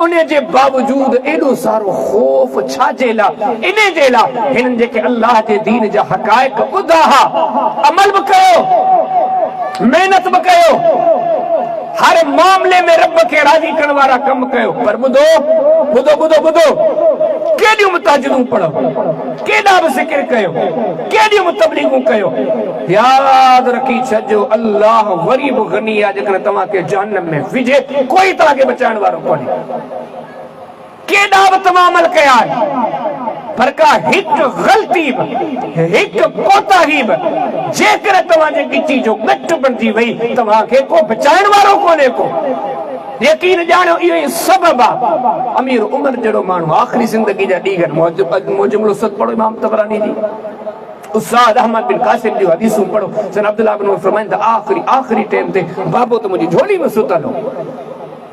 उन जे बावजूद एॾो सारो ख़ौफ़ छाजे लाइ? इन जे लाइ हिननि जेके अल्लाह जे दीन जा हक़ाइक़ ॿुधा हा, अमल बि कयो, महिनत बि कयो, हर मामले में रब खे राज़ी करण वारा कम कयो। पर ॿुधो केॾियूं मुताजिदूं पढ़ो, केॾा बि ज़िक्र कयो, केॾियूं बि तबलीगूं कयो, यादि रखी छॾिजो अल्लाह वरी बि गनी आहे जेकॾहिं तव्हांखे जहन्नम में विझे, कोई तव्हांखे बचाइण वारो कोन्हे। केॾा बि तव्हां अमल कया आहिनि, पर का हिकु ग़लती बि, हिकु कोताही बि जेकर तव्हांजे गिची जो गट बणिजी वई, तव्हांखे को बचाइण वारो कोन्हे को। यकीन ॼाणो इहो ई सबब आहे। अमीर उमर जहिड़ो माण्हू आख़िरी ज़िंदगी जा ॾींहं मुजमलो सत पढ़ो इमाम तबरानी जी, उस्ताद अहमद बिन कासिम जूं हदीसूं पढ़ो। सैयदना अब्दुल्लाह बिन फरमाइनि त आख़िरी टाइम ते बाबो त मुंहिंजी झोली में सुतल हो,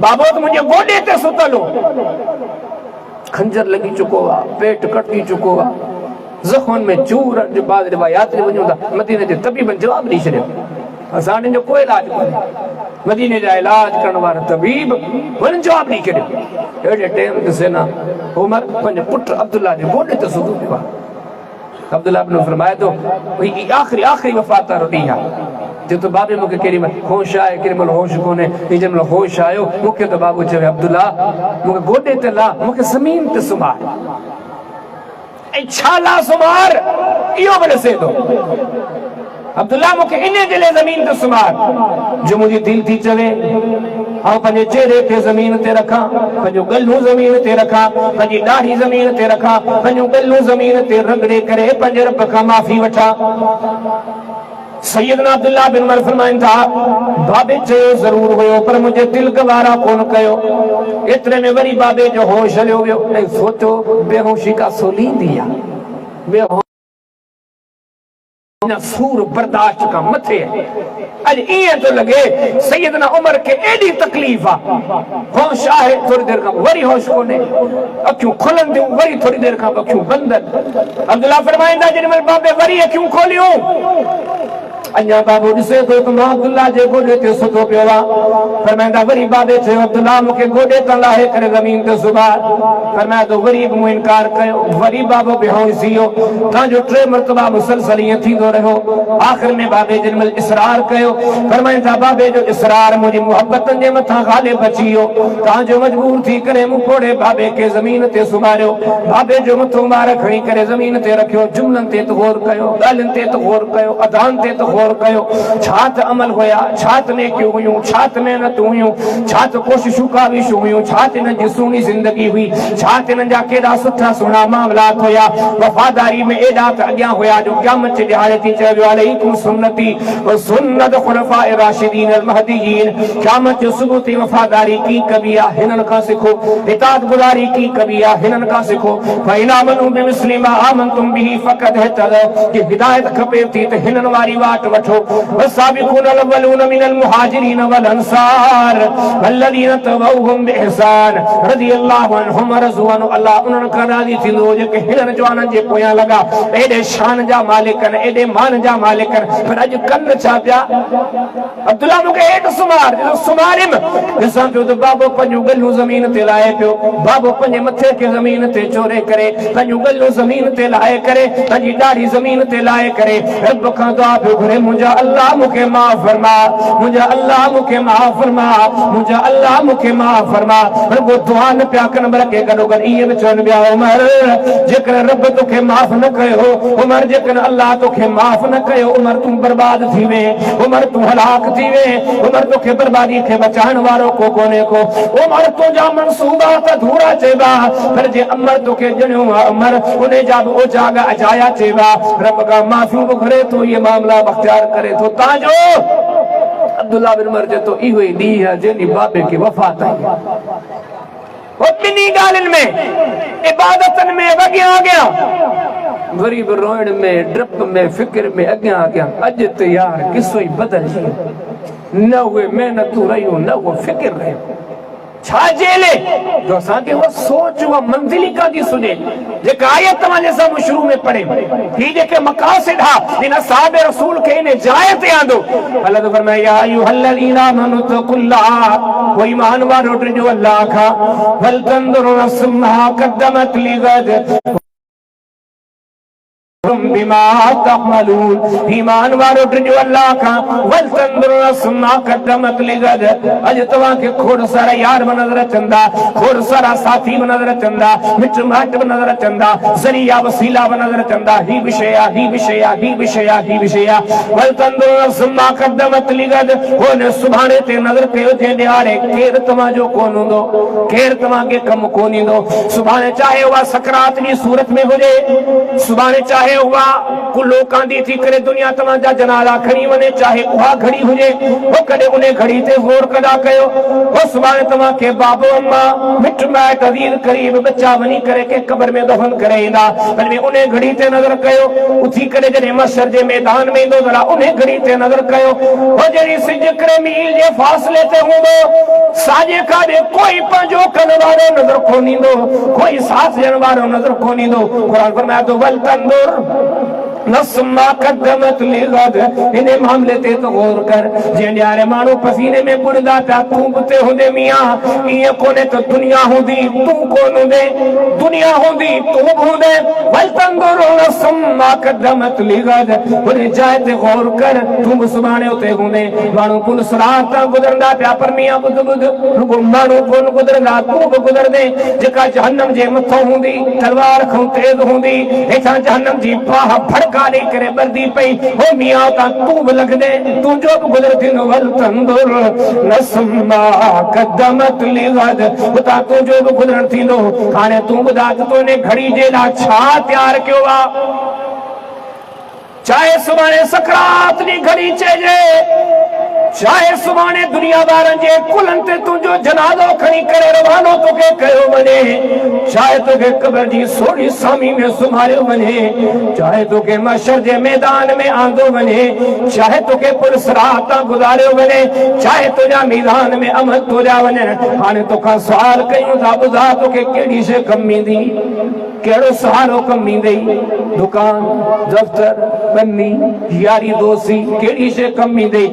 बाबो त मुंहिंजे गोॾे ते सुतल हो, खंजर लॻी चुको आहे, पेट कटिजी चुको आहे, ज़ख़्मनि में चूर जो बाद रिवायात वञूं था। मदीने जे तबीबनि जवाबु ॾेई छॾियो, असां जो कोई इलाज कोन्हे। मदीने जा इलाज करण वारा तबीब हुननि जवाबु ॾेई छॾियो। अहिड़े टाइम ते सैयदना उमर पंहिंजे पुट अब्दुल्ला जे गोॾे ते सुतो पियो आहे। अब्दुल्ला बिन फरमाए थो आख़िरी वफ़ात वारो ॾींहुं आहे। चए थो बाबे मूंखे केॾी महिल होश आहे, केॾी महिल होश कोन्हे। जंहिं महिल होश आयो मूंखे त बाबू चयो अब्दुल्ला मूंखे गोॾे ते ला, मूंखे ज़मीन ते सुम्हार, ऐं छा ला सुम्हार इहो बि ॾिसे थो। अब्दुल्ला मुखे इने जिले जमीन ते सुमार जो मुझे दिल थी चवे हाँ पंजे चेहरे ते जमीन ते रखा पंजो गलू जमीन ते रखा पंजी दाढ़ी जमीन ते रखा पंजो गलू जमीन ते रगड़े करे पंजे रब का माफी वठा। सैयदना अब्दुल्ला बिन उमर फरमाइन था बाबे चयो जरूर हुयो पर मुझे दिल गवारा कोन कयो। इतने में वरी बाबे जो होश हलियो वियो ऐं सोचो बेहोशी का सोलींदी आ बेहोश सूर बर्दाश्त का मथे अज इं तो लगे सैयदना उमर के एडी तकलीफ आ होश आहे थोड़ी देर का वरी होश कोने अखियूं खुलन थियूं वरी थोड़ी देर का अखियूं बंदन। अब्दुल्ला फरमाइंदा जेॾी बाबे वरी अखियूं खोलियूं अञा बाबू ॾिसे थो त मां अब्दुल्ला जे गोॾे ते सुतो पियो आहे। फरमाइंदा वरी बाबे चयो अब्दुल्ला मूंखे गोॾे तां लाहे करे ज़मीन ते सुभार। फरमाया तो वरी बि मूं इनकार कयो वरी बाबो बेहोश थी वियो तव्हांजो 3 मरतबा मुसलसल ईअं थींदो रहियो। आख़िर में बाबे जंहिं महिल इसरार कयो फरमाइंदा बाबे जो इसरार मुंहिंजी मुहबतनि जे मथां ग़ालिब अची वियो तव्हांजो मजबूर थी करे मूं कोड़े बाबे खे ज़मीन ते सुभारियो बाबे जो मथो मार खणी करे ज़मीन ते रखियो जुमलनि ते त गौर कयो ॻाल्हियुनि ते त गौर कयो अदान ते त गौर कयो छा त अमल हुया छा त नेकियूं हुयूं छा त मेहनतूं हुयूं छा त कोशिशूं काविशूं हुयूं छा त हिननि जी सुहिणी ज़िंदगी हुई छा त हिननि जा केॾा सुठा सुहिणा मामलात हुया वफ़ादारी में एॾा त अॻियां हुया जो क़यामत जे ॾियारे थी चयो वियो अलैकुम सुन्नती व सुन्नत खुलफाए राशिदीन अल महदीयीन। क़यामत जो सुबुह ते वफ़ादारी की कबी आहे हिननि खां सिखो इताअत गुज़ारी की कबी आहे हिननि खां सिखो फ़इन आमनू बिमिस्लि मा आमनतुम बिही फ़क़द इहतदौ कि हिदायत खपे थी त हिननि वारी वाट वठो। वसाबिकून अव्वलून मिनल मुहाजिरीन वल अंसार वल्लज़ीन तबऊहुम बिइहसान रज़ियल्लाहु अन्हुम रज़ू अन्हु अल्लाह उन्हनि खां राज़ी थींदो जेके हिननि जवाननि जे पोयां लॻा एॾे शान जा मालिक आहिनि एॾे मान जा मालिक आहिनि पर अॼु कनि छा पिया। अब्दुल्ला मूंखे हेठि सुमार सुमारिम ॾिसां पियो त बाबो पंहिंजूं गलियूं ज़मीन ते लाहे पियो बाबो पंहिंजे मथे खे ज़मीन ते चोरे करे पंहिंजूं गलियूं ज़मीन ते लाहे करे पंहिंजी ॾाढ़ी ज़मीन ते लाहे करे रब खां दुआ पियो घुरे मुंहिंजा अल्लाह मूंखे माफ़ फरमा मुंहिंजा अल्लाह मूंखे माफ़ फरमा मुंहिंजा अल्लाह मूंखे माफ़ फरमा। रुगो दुआ न पिया कनि बल्कि गॾोगॾु इहे बि चवनि पिया उमर जेकॾहिं रब तोखे माफ़ न कयो उमर जेकॾहिं अल्लाह तोखे माफ़ न कयो उमर तूं बर्बाद थी वे उमर तूं हलाक थी वे उमर तोखे बर्बादी खे बचाइण वारो को कोन्हे को उमर तुंहिंजा मनसूबा त धूरा चइबा पर जे अमर तोखे ॼणियो आहे उमर उन जा बि ओजाग अजाया चइबा रब खां माफ़ियूं बि घुरे थो इहे मामला बख़्तियार करे थो तव्हांजो। अब्दुल्ला बिन उमर चए थो इहो ई ॾींहुं आहे जंहिं ॾींहुं बाबे खे वफ़ात आई ॿिन्ही ॻाल्हियुनि में इबादतनि में अॻियां अॻियां वरी बि रोइण में डप में फिक्र में अॻियां अॻियां अॼु त यार किसो ई बदिलजी वियो न उहे महिनतूं रहियूं न उहो फिक्र रहियो छा जेले जो असांखे उहा सोच उहा मंज़िल ई कान थी सुझे जेका आयत तव्हां जे साम्हूं शुरू में पढ़े ही जेके मक़ासिद हा हिन साहिब रसूल खे इन जाइ ते आंदो अल्लाह तो फरमाया या अय्युहल्लज़ीना आमनू तक़ुल्लाह कोई ईमान वारो टिजो अल्लाह खां वल तंदुर नफ्सुम मा क़द्दमत लिगद बिमा तअमलून ईमान वारो टिजो अल्लाह खां वल तंदुर नफ्सुम मा क़द्दमत लिगद। अॼु तव्हांखे खोड़ सारा यार बि नज़र अचंदा खोड़ सारा साथी बि नज़र अचंदा मिट माइट बि नज़र अचंदा ज़रिया वसीला बि नज़र अचंदा ही बि शइ आहे ही बि शइ आहे ही बि शइ आहे ही बि शइ आहे वल तंदुर नफ्सुम मा क़द्दमत लिगद हुन सुभाणे ते नज़र कयो जे ॾियारे केरु तव्हांजो कोन हूंदो केरु तव्हांखे कमु कोन ईंदो सुभाणे चाहे उहा सकरात जी सूरत में हुजे सुभाणे चाहे उहा कुलो कांदी थी करे दुनिया तव्हांजा जनाला खणी वञे चाहे उहा घड़ी हुजे वो कॾहिं उन घड़ी ते ग़ौर कदा कयो वो सुभाणे तव्हांखे बाबो अम्मा मिट माइट अज़ीज़ क़रीब बच्चा वञी करे के क़ब्र में दफ़न करे ईंदा पर उन घड़ी ते नज़र कयो उथी करे जॾहिं मशर जे मैदान में ईंदो जरा उन घड़ी ते नज़र कयो वो जहिड़ी सिज करे मील जे फासले ते हूंदो साॼे काॾे कोई पंहिंजो करण वारो नज़र कोन ईंदो कोई साथ ॾियण वारो नज़र कोन ईंदो क़ुरान फरमाए थो वल तंदुर नस्मा कदमत लिगद इन मामले ते तो गौर कर जे न्यारे मानो पसीने में बुरदा था तू बुते होंदे मियां ये कोने तो दुनिया होंदी तू कोन होंदे दुनिया होंदी तू होंदे वल तंदुर नस्मा कदमत लिगद उन जाए ते गौर कर तू सुभाणे उते होंदे मानो पुल सरात गुजरदा पिया पर मियां बुध बुध रुगो मानो कोन गुजरदा तू गुजर दे जेका जहन्नम जे मथो होंदी तलवार खां तेज होंदी एथा जहन्नम जी बाह फड़ धक्का दे करे बरदी पई हो मियां ता तू भी लग दे तू जो गुजर दिन वल तंदुर नसमा कदमत लिगद उता तू जो गुजरण थींदो हाणे तू बुधा तो ने घड़ी जे ला छा तैयार कयो आ चाहे सुभाणे सकरात दी घड़ी चइजे चाहे सुभाणे दुनिया वारनि जे कुलनि ते तुंहिंजो जनाज़ो खणी करे रवानो तोखे कयो वञे चाहे तोखे क़ब्र जी सोढ़ी सामी में सुम्हारियो वञे चाहे तोखे महशर जे मैदान में आंदो वञे चाहे तोखे पुलिस रात तां गुज़ारियो वञे चाहे तुंहिंजा मीज़ान में अमल तोरिया वञनि हाणे तोखां सुवाल कयूं था ॿुधा तोखे कहिड़ी शइ कमु ईंदी कहिड़ो सहारो कमु ईंदई दुकान दफ़्तर बन्नी यारी दोस्ती कहिड़ी शइ कमु ईंदई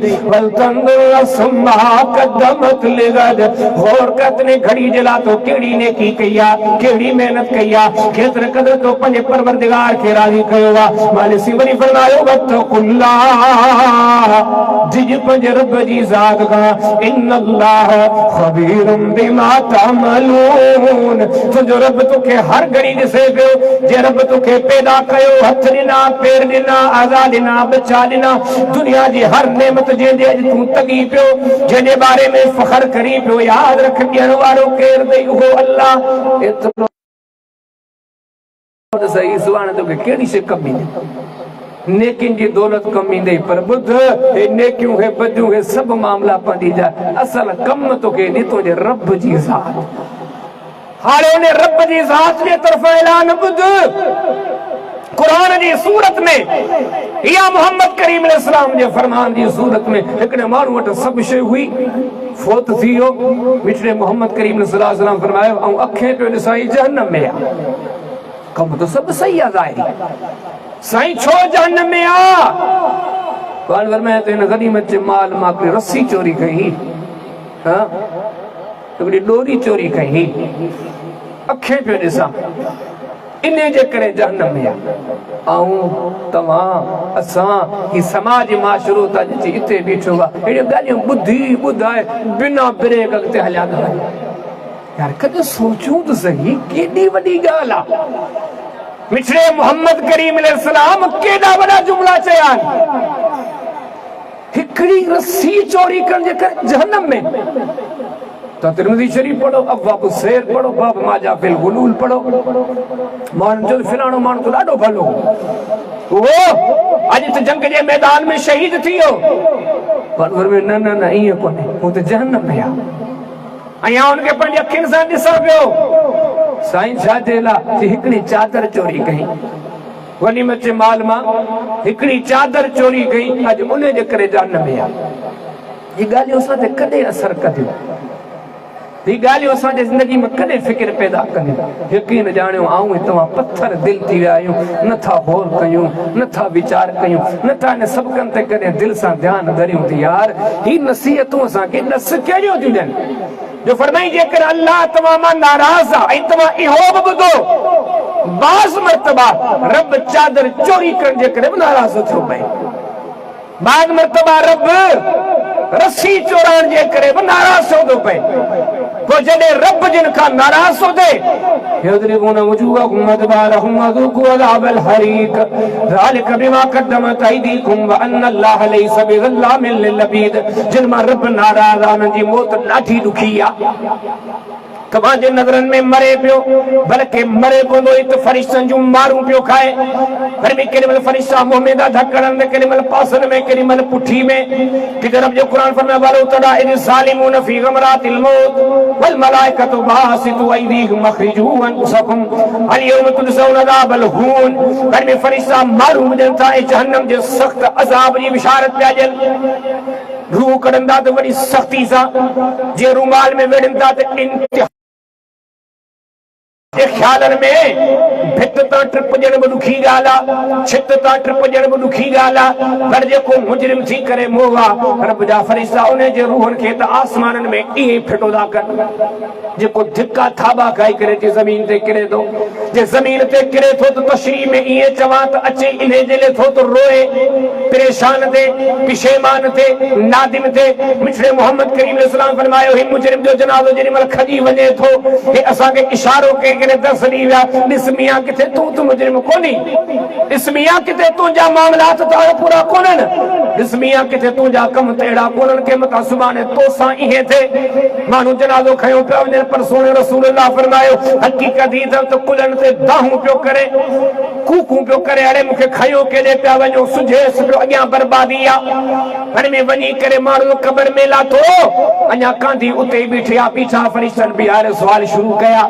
कदमत लिगद गौर कतने घड़ी जला तो केड़ी नेकी कया केड़ी मेहनत कया केतर कदर तो पंजे परवरदिगार के राजी कयोवा माने सिवरी फरमायो वत्तकुल्ला जिज पंज रब जी जात का इन्नल्लाह खबीरुम बिमा तअमलून जो रब तोखे हर घड़ी ॾिसे पियो जे रब तोखे पैदा कयो हथ ॾिना पेर ॾिना आज़ा ॾिना बच्चा ॾिना दुनिया जी हर नेमत जंहिंजे अॼु तूं तगी पियो जंहिंजे बारे में फखर करी पियो याद रख ॾियण वारो केर अथई उहो अल्लाह एतिरो सही सुभाणे तोखे कहिड़ी शइ कमु ईंदी नेकिन जी दौलत कम ईंदई पर ॿुध हे नेकियूं हे बदियूं हे सभु मामला पंहिंजी जा असल कम तोखे ॾितो जे रब जी ज़ात हाणे उन रब जी ज़ात जे तरफ़ ऐलान ॿुध कुरान जी सूरत में या मोहम्मद करीम अलैहिस्सलाम जे फरमान जी सूरत में हिकड़े माण्हू वटि सभु शइ हुई फोत थी वियो विचड़े मोहम्मद करीम अलैहिस्सलाम फरमायो ऐं अखे पियो ॾिसाई जहन्नम में आहे कम तो सब सही आहे ज़ाहिरी साईं छो जहन्नम में आ पानवर में तो इन गनीमत जे माल मां हिकिड़ी रस्सी चोरी कई हां हिकिड़ी डोरी चोरी कई अखे पियो ॾिसां इने जे करे जहन्नम में आऊं तव्हां असां ही समाज माशरो ता जी इते बीठो वा एड़ियूं ॻाल्हियूं ॿुधी ॿुधाए बिना ब्रेक अॻिते हलिया था यार कॾहिं सोचूं त सही केॾी वॾी ॻाल्हि आहे मिठड़े मोहम्मद करीम अलैहिस्सलाम केॾा वॾा जुमला चया आहिनि हिकिड़ी रस्सी चोरी करण जे करे जहन्नम में तो तिरमिज़ी शरीफ पढ़ो अब्वाब सैर पढ़ो बाब माजा फिल गुलूल पढ़ो मान जो फिलाणो माण्हू तो ॾाढो भलो वो अॼु त जंग जे मैदान में शहीद थी वियो पर में न न न ईअं कोन्हे हू त जहन्नम में आहे ऐं उनखे पंहिंजी अखियुनि सां ॾिसां पियो साईं छा थियल आहे हिकिड़ी चादर चोरी कई गनीमत जे माल मां हिकिड़ी चादर चोरी कई अॼु उन जे करे जहन्नम में आहे ही ॻाल्हियूं असां ते कॾहिं असर कंदियूं ही ॻाल्हियूं असांजे ज़िंदगी में कॾहिं फ़िक्र पैदा कंदियूं यकीन ॼाणियो आऊं तव्हां पत्थर दिलि थी विया आहियूं नथा गौर कयूं नथा वीचार कयूं नथा इन सबक़नि ते कॾहिं दिलि सां ध्यानु धरियूं थी यार ही नसीहतूं असांखे ॾस कहिड़ियूं थियूं ॾियनि जो फरमाई जेकर अल्लाह तव्हां मां नाराज़ आहे ऐं तव्हां इहो बि ॿुधो बाज़ मर्तबा रब चादर चोरी करण जे करे बि नाराज़ थियो पए बाज़ मर्तबा रब रस्सी चोराइण जे करे बि नाराज़ थियो थो पए पोइ जॾहिं रब जिन खां नाराज़ थो थिए यदरिबून वजूहहुम अदबारहुम वज़ूक़ू अज़ाबल हरीक़ ज़ालिक बिमा क़द्दमत अयदीकुम व अन्न अल्लाह लैस बिज़ल्लामिन लिल-अबीद जिन मां रब नाराज़ आहे उन्हनि जी मौत ॾाढी ॾुखी आहे तव्हांजे नज़रनि में मरे पियो बल्कि मरे पवंदो त फरिश्तनि जूं मारूं पियो खाए पर बि केॾी महिल फरिश्ता मुंहं में था धकड़नि में केॾी महिल पासनि में केॾी महिल पुठी में किथे रब जो क़ुरान फरमाए वालो तड़ा इद सालिमून फी गमरातिल मौत वल मलाइकतु बासितु अयदीहुम अखरिजू अनफुसकुम अल-यौम तुजज़ौना अज़ाबल हून पर बि फरिश्ता मारूं ॾियनि था ऐं जहन्नम जे सख़्त अज़ाब जी बिशारत पिया ॾियनि रूह कढंदा त वॾी सख़्ती सां जीअं रूमाल में वेड़नि था त इंतिहा ख्यालन में भित तां ट्रिप ॾियण बि ॾुखी ॻाल्हि आहे छित तां ट्रिप ॾियण बि ॾुखी ॻाल्हि आहे पर जेको मुजरिम थी करे मोह आहे रब जा फरिश्ता उन जे रूहनि खे त आसमाननि में ईअं फिटो था कनि जेको धिका थाबा खाई करे ज़मीन ते किरे थो जे ज़मीन ते किरे थो तो तशरीह में इए चवां त अचे इन्हे जे ले थो तो रोए परेशान थे पिशेमान थे नादिम थे मिठड़े मोहम्मद करीम अलैहिस्सलाम फरमायो ही मुजरिम जो जनाज़ो जेडी मल खजी वने थो हे असा के इशारो के करे दस दी विया इस मियां किथे तू मुजरिम कोनी इस मियां किथे तुंजा मामलात तो पूरा कोनन इस मियां किथे तुंजा कम तेड़ा कोनन के मता सुभाने तोसा इहे थे मानू जनाज़ो खयो पे वने पर सोने रसूलुल्लाह फरमायो हकीकत ही तो कुलन ते दाहू पियो करे कूकू पियो करे अरे मुखे खयो के ले पिया वणो सुझेस पियो अग्यां बर्बादी आ घर में वनी करे मानू कब्र में लाथो अञा कांधी उते बीठिया पीछा फरिश्तन बिहार सवाल शुरू कया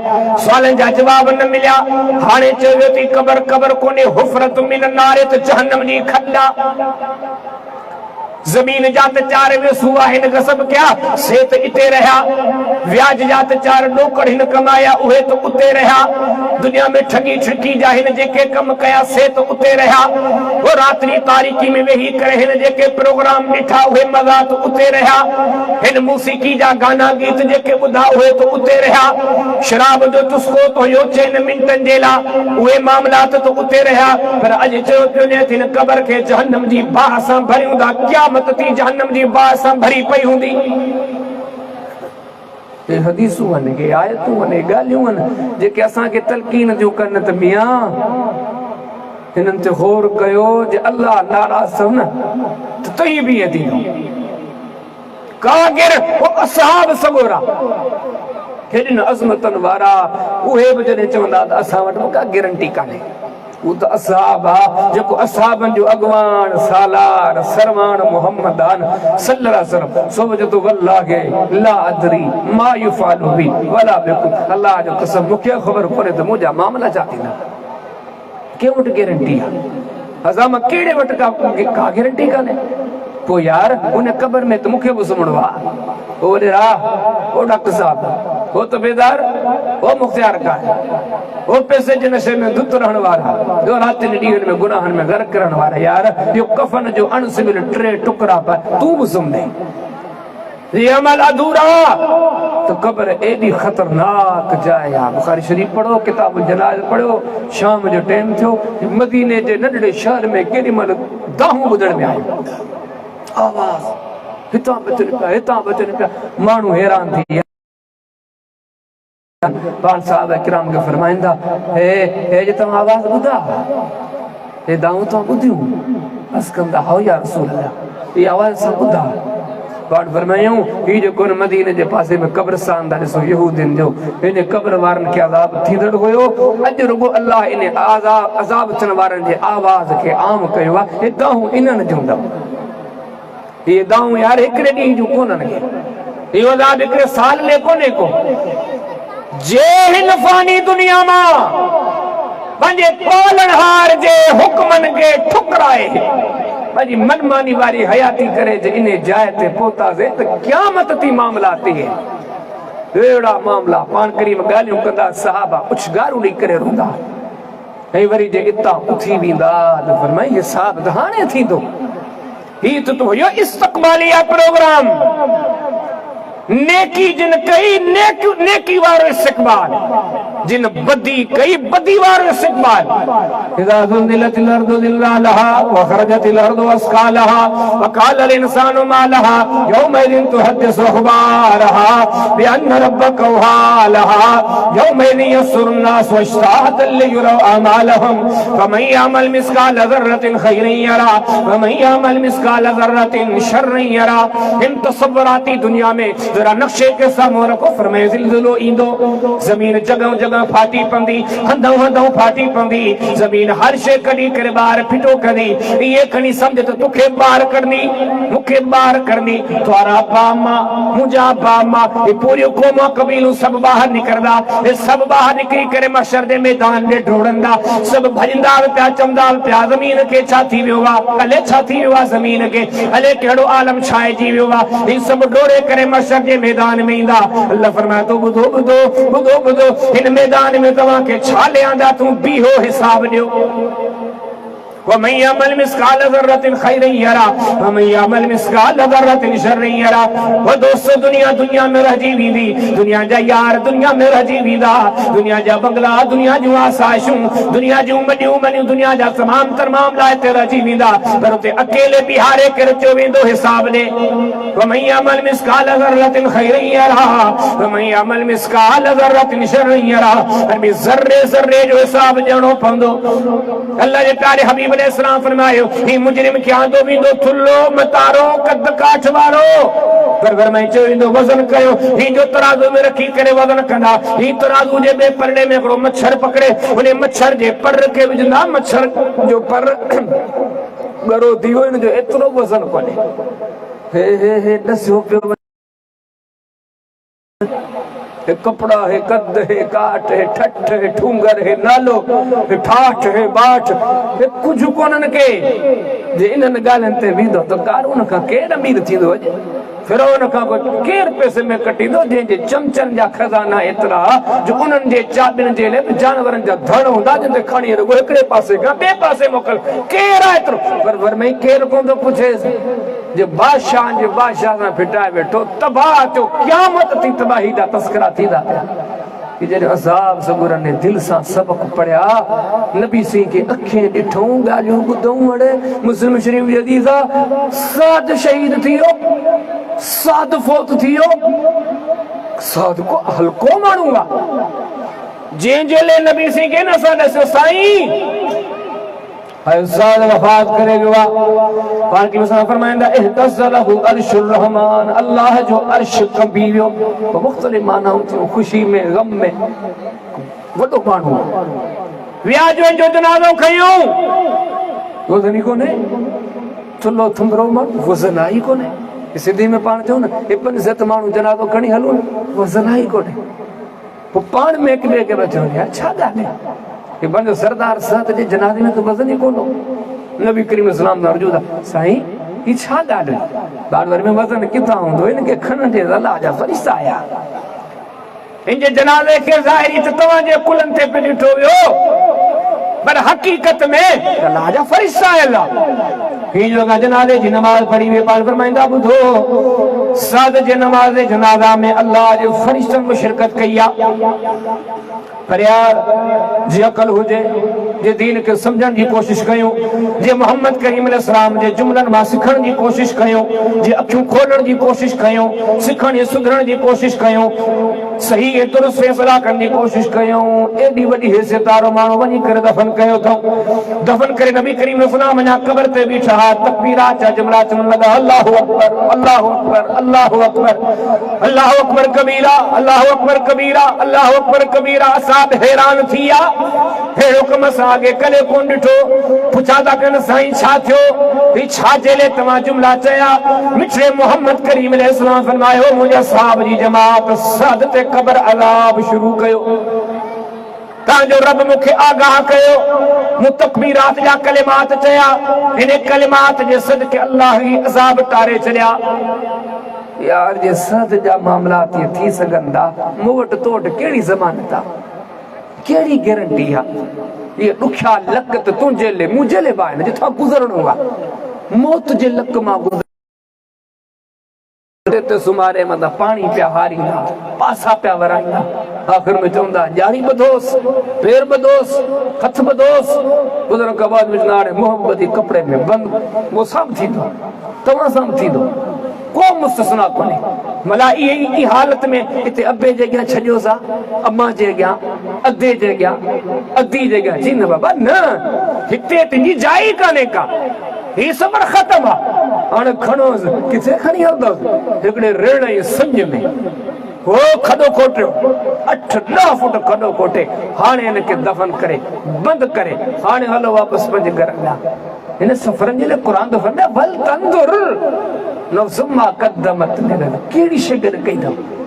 सवालन जा जवाब न मिलिया हाणे चयो थी कब्र कोने हुफरत मिन नारे त जहन्नम जी खड्डा जमीन जात चार वेसुआ हिन गसब क्या से त इते रहा व्याज जात चार नौकर हिन कमाया उहे तो उते रहा दुनिया में ठगी ठगी जा हिन जेके कम कया से तो उते रहा वो रात्रि तारीकी में वेही करे हिन जेके प्रोग्राम ॾिठा उहे मज़ा तो उते रहा हिन मौसीकी जा गाना गीत जेके ॿुधा उहे तो उते रहा शराब जो चुस्को तो यो चेन मिंटन जे ला उहे मामलात तो उते रहा पर अॼु चयो पियो ने थिन कब्र के जहन्नम जी बाह सां भरियूं दा क्या मत थी जहन्नम जी बाह सां भरी पई हूंदी ये हदीसूं आहिनि के आयतूं आहिनि ॻाल्हियूं आहिनि जेके असांखे तलकीन थियूं कनि त मियां हिननि ते गौर कयो जे अल्लाह नाराज़ थियो न त तई बि थी कागिर वो असहाब सगोरा केॾिन अज़मतनि वारा उहे बि जॾहिं चवंदा त असां वटि का गारंटी कान्हे वो तो असहाब आ जेको असहाबन जो अगवान सालार सरवान मोहम्मदान सल्लल्लाहु अलैहि वसल्लम सोबत तो वल्लाहि ला अदरी मा युफालु बि वला बिकुम अल्लाह जो कसम मुखे खबर कोने त मुजा मामला चाती ना के वट गारंटी आ हजाम केड़े वट का गारंटी काने को यार उन कब्र में तो मुखे सुमणवा ओ रा ओ डॉक्टर साहब वो तो बेदार वो मुख्तियार का है वो पैसे जे नशे में धुत रहने वाला जो रात ने ॾींहं में गुनाहन में गर्क रहने वाला यार यो कफन जो अणसिबिल ट्रे टुकड़ा पर तू भी सुन दे ये अमल अधूरा तो कब्र एडी खतरनाक जाए है बुखारी शरीफ पढ़ो किताब जनाज पढ़ो शाम जो टाइम थियो मदीने जे नंढड़े शहर में केडी मल दाहू ॿुधण में आयो आवाज हितां बचन पिया माण्हू हैरान थी पान साहब किराम के फरमाइंदा हे जे तव्हां आवाज ॿुधा हे दाऊं तव्हां ॿुधियूं बस कंदा हो या रसूल अल्लाह ये आवाज सब ॿुधा पाण फरमायूं ही जो कोन मदीने जे पासे में कब्रस्तान दा ॾिसो यहूदिन जो इन कब्र वारन के अज़ाब थींदड़ हुयो अॼु रुगो अल्लाह इन अज़ाब थियण वारन जे आवाज के आम कयो आहे हे दाऊं इन्हनि जूं ये दाऊं यार हिकिड़े ॾींहं जूं कोन्हनि के इहो अज़ाब हिकिड़े साल ले कोन्हे को जे हिन फानी दुनिया मां पंहिंजे पालनहार जे हुक्मन के ठुकराए पंहिंजी मनमानी वारी हयाती करे जे इन जाइ ते पहुतासीं त क़यामत थी मामला थी अहिड़ा मामला पाण करीम ॻाल्हियूं कंदा सहाबा उछगारूं ॾेई करे रोंदा ऐं वरी जे इतां उथी वेंदा त फरमाई हे साहब त हाणे थींदो ही तो हुयो इस्तक़बालिया प्रोग्राम नेकी जिन कई नेकी वारो इस्तक़बाल जिन बदी कई बदी वारो इस्तक़बाल इज़ा ज़ुल्ज़िलतिल अर्दु ज़िल्ज़ालहा व खरजतिल अर्दु अस्क़ालहा व क़ालल इंसानु मा लहा यौमइज़िन तुहद्दिसु अख़बारहा बिअन्न रब्बका वहालहा यौमइज़िन यस्सुरु अन्नास वश्ताअतन लियुरौ अमालहुम फमन यअमल मिस्क़ाल ज़र्रतिन खैरन यरा व मन यअमल मिस्क़ाल ज़र्रतिन शर्रन यरा इन तसव्वुराती दुनिया में जरा नक्शे के सामने रखो फरमाए ज़िलज़िलो ईंदो जमीन जगह जगह फाटी पंदी हंधों हंधों फाटी पंदी जमीन हर शे कडी करे बाहर फिटो कदी ये खणी समझ तो तुखे बाहर करनी मुखे बाहर करनी तोरा बामा मुजा बामा ये पूरी कौम कबीलू सब बाहर निकरदा ये सब बाहर निकली करे महशर दे मैदान में ढोड़ंदा सब भजंदा प्या चमदा प्या जमीन के छाती विवा अले छाती विवा जमीन के अले केड़ो आलम छाए जी विवा ये सब डोरे करे महशर के मैदान में इंदा अल्लाह फरमाए तो बुधो बुधो बुधो बुधो इन मैदान में तवा के छा ले आंदा तू भी हो हिसाब दियो वमन यअमल मिस्काल ज़र्रतिन खैरन यरा वमन यअमल मिस्काल ज़र्रतिन शर्रन यरा। वो दोस्तों दुनिया में रह जी वींदी, दुनिया जा यार दुनिया में रह जी वींदा, दुनिया जा बंगला, दुनिया जूं आसाइशूं, दुनिया जूं मनियूं मनियूं, दुनिया जा तमाम लाइ ते रह जी वींदा, पर उते अकेले बिहारे के रचो वेंदो हिसाब ॾे। वमन यअमल मिस्काल ज़र्रतिन खैरन यरा वमन यअमल मिस्काल ज़र्रतिन शर्रन यरा। ऐं ज़र्रे ज़र्रे जो हिसाब ॾियणो पवंदो। अल्लाह जे प्यारे हबीब अलैहिस्सलाम फरमायो ही मुजरिम खे आंदो वेंदो थुल्लो मतारो कद काठ वारो, पर में चयो वेंदो वज़न कयो, ही जो तराज़ू में रखी करे वज़न कंदा, ही तराज़ू जे ॿिए परड़े में हिकिड़ो मच्छर पकड़े, उन मच्छर जे पर खे विझंदा, मच्छर जो पर ॻरो थी वियो, इन जो एतिरो वज़न कोन्हे। हे ॾसियो पियो हे कपड़ा है कद है काट है ठठ है ठूंगर है नालो है ठाठ है बाट हे कुछ कोनन के जे इन्हनि ॻाल्हियुनि ते वेंदो त कारून खां केरु अमीर थींदो अॼु, फिरौन खां केर पैसे में कटींदो जंहिंजे चमचनि जा खज़ाना एतिरा जो उन्हनि जे चाॿियुनि जे लाइ जानवरनि जा धड़ हूंदा जिते खणी रुगो हिकिड़े पासे खां ॿिए पासे मोकल, केरु आहे एतिरो, पर में केरु कोन थो पुछेसि जे बादशाह जे बादशाह सां फिटाए वेठो तबाह थियो, क़यामत थी तबाही जा तस्करा थींदा पिया। जॾहिं अज़ाब सबुर ने दिल सां सबक पढ़िया, नबी सिंह के अखियूं ॾिठूं ॻाल्हियूं ॿुधूं, अड़े मुस्लिम शरीफ जी हदीस आहे साद शहीद थी वियो, साद फौत थी वियो, साद को हल्को माण्हू आहे जंहिंजे लाइ नबी सिंह के न असां ॾिसो साईं साद वफ़ात करे वियो आहे। पाण के मसला फरमाईंदा इहतज़लहु अर्शुर रहमान, अल्लाह जो अर्श कंबी वियो। मुख़्तलिफ़ मानाऊं थियूं, ख़ुशी में गम में, वॾो माण्हू वियाजो जो जनाज़ो खयूं, वज़न ई कोन्हे, थुल्लो थुंबरो माण्हू वज़न आई कोन्हे। सिंधी में पाण चऊं न हे 5 माण्हू जनाज़ो खणी हलूं, वज़न आई कोन्हे। पोइ पाण में हिक ॿिए खे चवनि यार छा ॻाल्हि आहे, ये बंदो सरदार साहब जे जनाज़े में तो वज़न ही कोन हो। नबी करीम सलाम ने अर्जुदा साईं ई छा ॻाल्हि बार में वज़न किथां हूंदो, इनके खणण जे अल्लाह जा फरिश्ता आया, इन जे जनाज़े खे ज़ाहिरी त तव्हां जे कुलनि ते पे ॾिठो वियो, पर हकीकत में अल्लाह जा फरिश्ता आया। ही जो जनाज़े जी नमाज पढ़ी वे पाण फरमाईंदा ॿुधो साद जे नमाज़ जनाज़ा में अल्लाह जे फरिश्तनि में शिरकत कई आहे। पर यार जी अकल हुजे, जे दीन के समझण जी कोशिश कयूं, जे मोहम्मद करीम अलैहिस्सलाम जे जुमलनि मां सिखण जी कोशिश कयूं, जे अखियूं खोलण जी कोशिश कयूं, सिखण ऐं सुधरण जी कोशिश कयूं, सही ऐं दुरुस्त फ़ैसिला करण जी कोशिश कयूं, एॾी वॾी हैसियत वारो माण्हू वञी करे दफ़न कयो अथऊं। दफ़न करे नबी करीम अलैहिस्सलाम अञा क़बर ते बीठा, तकबीरात जा जुमला चवण लॻा अल्लाहु अकबर अल्लाहु अकबर अल्लाहु अकबर अल्लाहु अकबर कबीरा अल्लाहु अकबर कबीरा अल्लाहु अकबर कबीरा। हैरान थी विया, अहिड़ो कम सां अॻे कॾहिं कोन ॾिठो। पुछा था कनि साईं छा थियो, ही छा जे लाइ तव्हां जुमला चया? मिठड़े मोहम्मद करीम अलैहिस्सलाम फरमायो मुंहिंजा साहब जी जमात साद ते क़बर अज़ाब शुरू कयो, तव्हांजो रब मूंखे आगाह कयो, मूं तकबीरात जा कलिमात चया, हिन कलिमात जे सदके अल्लाह ही अज़ाब टारे छॾिया। यार जे सद जा मामला थी सघनि था, मूं वटि तो वटि कहिड़ी ज़मानत आहे, कहिड़ी गारंटी आहे? ये ॾुखिया लक त तुंहिंजे लाइ मुंहिंजे लाइ आहिनि, जिथां गुज़रणो आहे मौत जे लक मां सुमारे मथां पाणी पिया हारींदा, पासा पिया वराईंदा, आख़िर में चवंदा ॼारी ॿधोसि, पेर ॿधोसि, हथ ॿधोसि, गुज़रण खां बाद में हाणे मोहम्मद जे कपिड़े में बंदि, वो सां थींदो, तव्हां सां थींदो, को मुस्तस्ना कोन्हे। मला ई हालत में हिते अबे जे अॻियां छॾियोसि आहे, अम्मा जे अॻियां, अधे जे अॻियां, अधी जे अॻियां, जी न बाबा न, हिते तुंहिंजी जाइ कान्हे का, ही सफ़र ख़तम आहे, हाणे खणोसि, किथे खणी हलंदोसि? हिकिड़े रेण जे संज में हो खॾो खोटियो, 8-10 फुट खॾो खोटे, हाणे हिनखे दफ़न करे बंदि करे हाणे हलो वापसि पंहिंजे घर ॾांहुं। हिन सफ़रनि जे लाइ क़ुरान थो फरमाए बल तंदुर नफ़्सुम्मा क़द्दमत लिगद, कहिड़ी शइ गॾु कई अथऊं।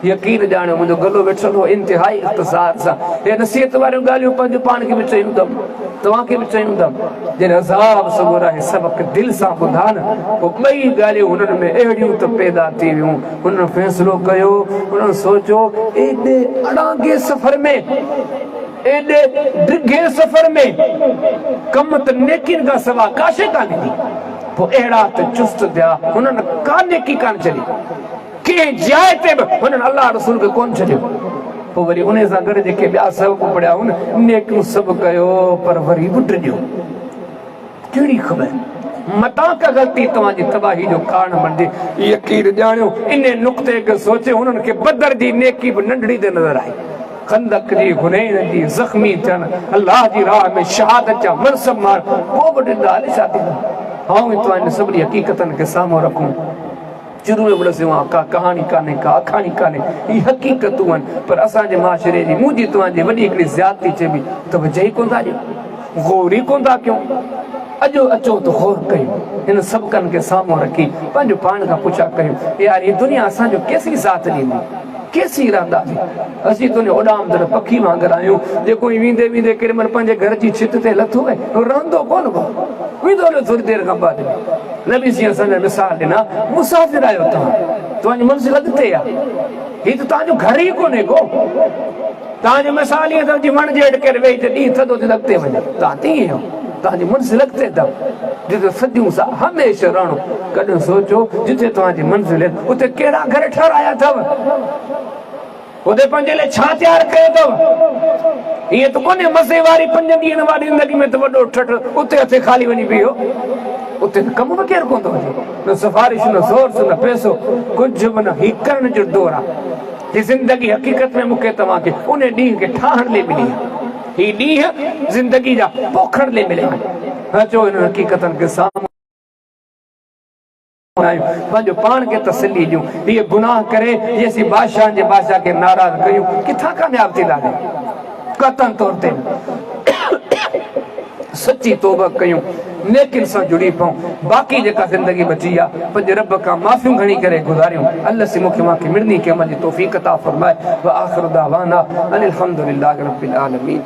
यकीन ॼाणियो मुंहिंजो गलो वेठल हो इंतिहाई इख़्तिसार सां, हे नसीहत वारियूं ॻाल्हियूं पंहिंजो पाण खे बि चयूं अथमि, तव्हांखे बि चयूं अथमि, जॾहिं अज़ाब सबुर आहे सबक़ दिलि सां ॿुधा न, पोइ ॿई ॻाल्हियूं हुननि में अहिड़ियूं त पैदा थी वियूं। हुननि फ़ैसिलो कयो, हुननि सोचियो एॾे अड़ांगे सफ़र में एडे डिघे सफर में कम त नेकिन का सवा काशे काने दी पो एड़ा त चुस्त दिया हुनन का नेकी कान चली के जाए ते हुनन अल्लाह रसूल के कोन छडियो पो वरी उन सां गॾु जेके ॿिया सबब पढ़िया हुन नेकियूं सभु कयो पर वरी बुट ॾियो कहिड़ी ख़बर मता का गलती तव्हांजी तबाही जो कारण बणिजे यकीन ॼाणियो इन नुक़्ते खे सोचे हुननि खे बदर जी नेकी बि नंढड़ी ते नज़र आई खंदक जी हुनैन जी ज़ख्मी थियण अल्लाह जी राह में शहादत जा मनसब मार पोइ बि ॾिंदा हले छा थींदो ऐं तव्हां सभिनी हक़ीक़तनि खे साम्हूं रखूं जरूर बड़सियो का कहानी काने का अखाणी काने ये हकीकतूं आहिनि पर असांजे माशरे जी मुंहिंजी तव्हांजी वॾी हिकिड़ी ज़्यादती चइबी तवजह ई कोन था ॾियो गौर ई कोन था कयूं अजो अचो तो गौर कयूं हिन सबकनि खे साम्हूं रखी पंहिंजो पाण खां पुछा कयूं यार ये दुनिया असांजो केसी साथ ॾींदी केसी रहंदासीं असीं तुंहिंजो उॾामदड़ पखी वांगुरु आहियूं जेको वेंदे वेंदे केॾी महिल पंहिंजे घर जी छित ते लथो आहे रहंदो कोन वेंदो हलियो थोरी देरि खां बाद नबी सिंह असांजा मिसाल ॾिना मुसाफ़िर आहियो तव्हांजी मंज़िल अॻिते आहे हीउ त तव्हांजो घर ई कोन्हे को तव्हांजो मिसाल ईअं अथव वण जे हेठि करे वेही त ॾींहुं थधो थी अॻिते वञे तव्हां तीअं आहियो तव्हांजी मंज़िल अॻिते अथव जिते सदियूं सां हमेशह रहणो कॾहिं सोचो जिते तव्हांजी मंज़िल आहे उते कहिड़ा घर ठहिराया अथव उते पंहिंजे लाइ छा तयारु कयो अथव ईअं त कोन्हे मज़े वारी 5 ॾींहंनि वारी ज़िंदगी में त वॾो ठठ उते हथे खाली वञी बीहो उते त कम बि केरु कोन थो वञे न सिफारिश न सोर्स न पैसो कुझु बि न ही करण जो दौर आहे ही ज़िंदगी हक़ीक़त में मूंखे तव्हांखे उन ॾींहं खे ठाहण लाइ मिली ही ॾींहं ज़िंदगी जा पोखण लाइ मिलिया अचो हिन हक़ीक़तनि खे साम्हूं पंहिंजो पाण खे तसली ॾियूं हीअ गुनाह करे जे असीं बादशाह जे बादशाह खे नाराज़ कयूं किथां कामयाब थी लाॻे कतन तौर ते सची तौबा कयूं नेकिन सां जुड़ी पऊं बाक़ी जेका ज़िंदगी बची आहे पंहिंजे रब खां माफ़ियूं घणी करे गुज़ारियूं अल्लाह से मूंखे मांखे मिलनी खे मुंहिंजी तौफ़ीक़ अता फ़रमाए व आख़िर दावाना अनिल हम्दुलिल्लाहि रब्बिल आलमीन।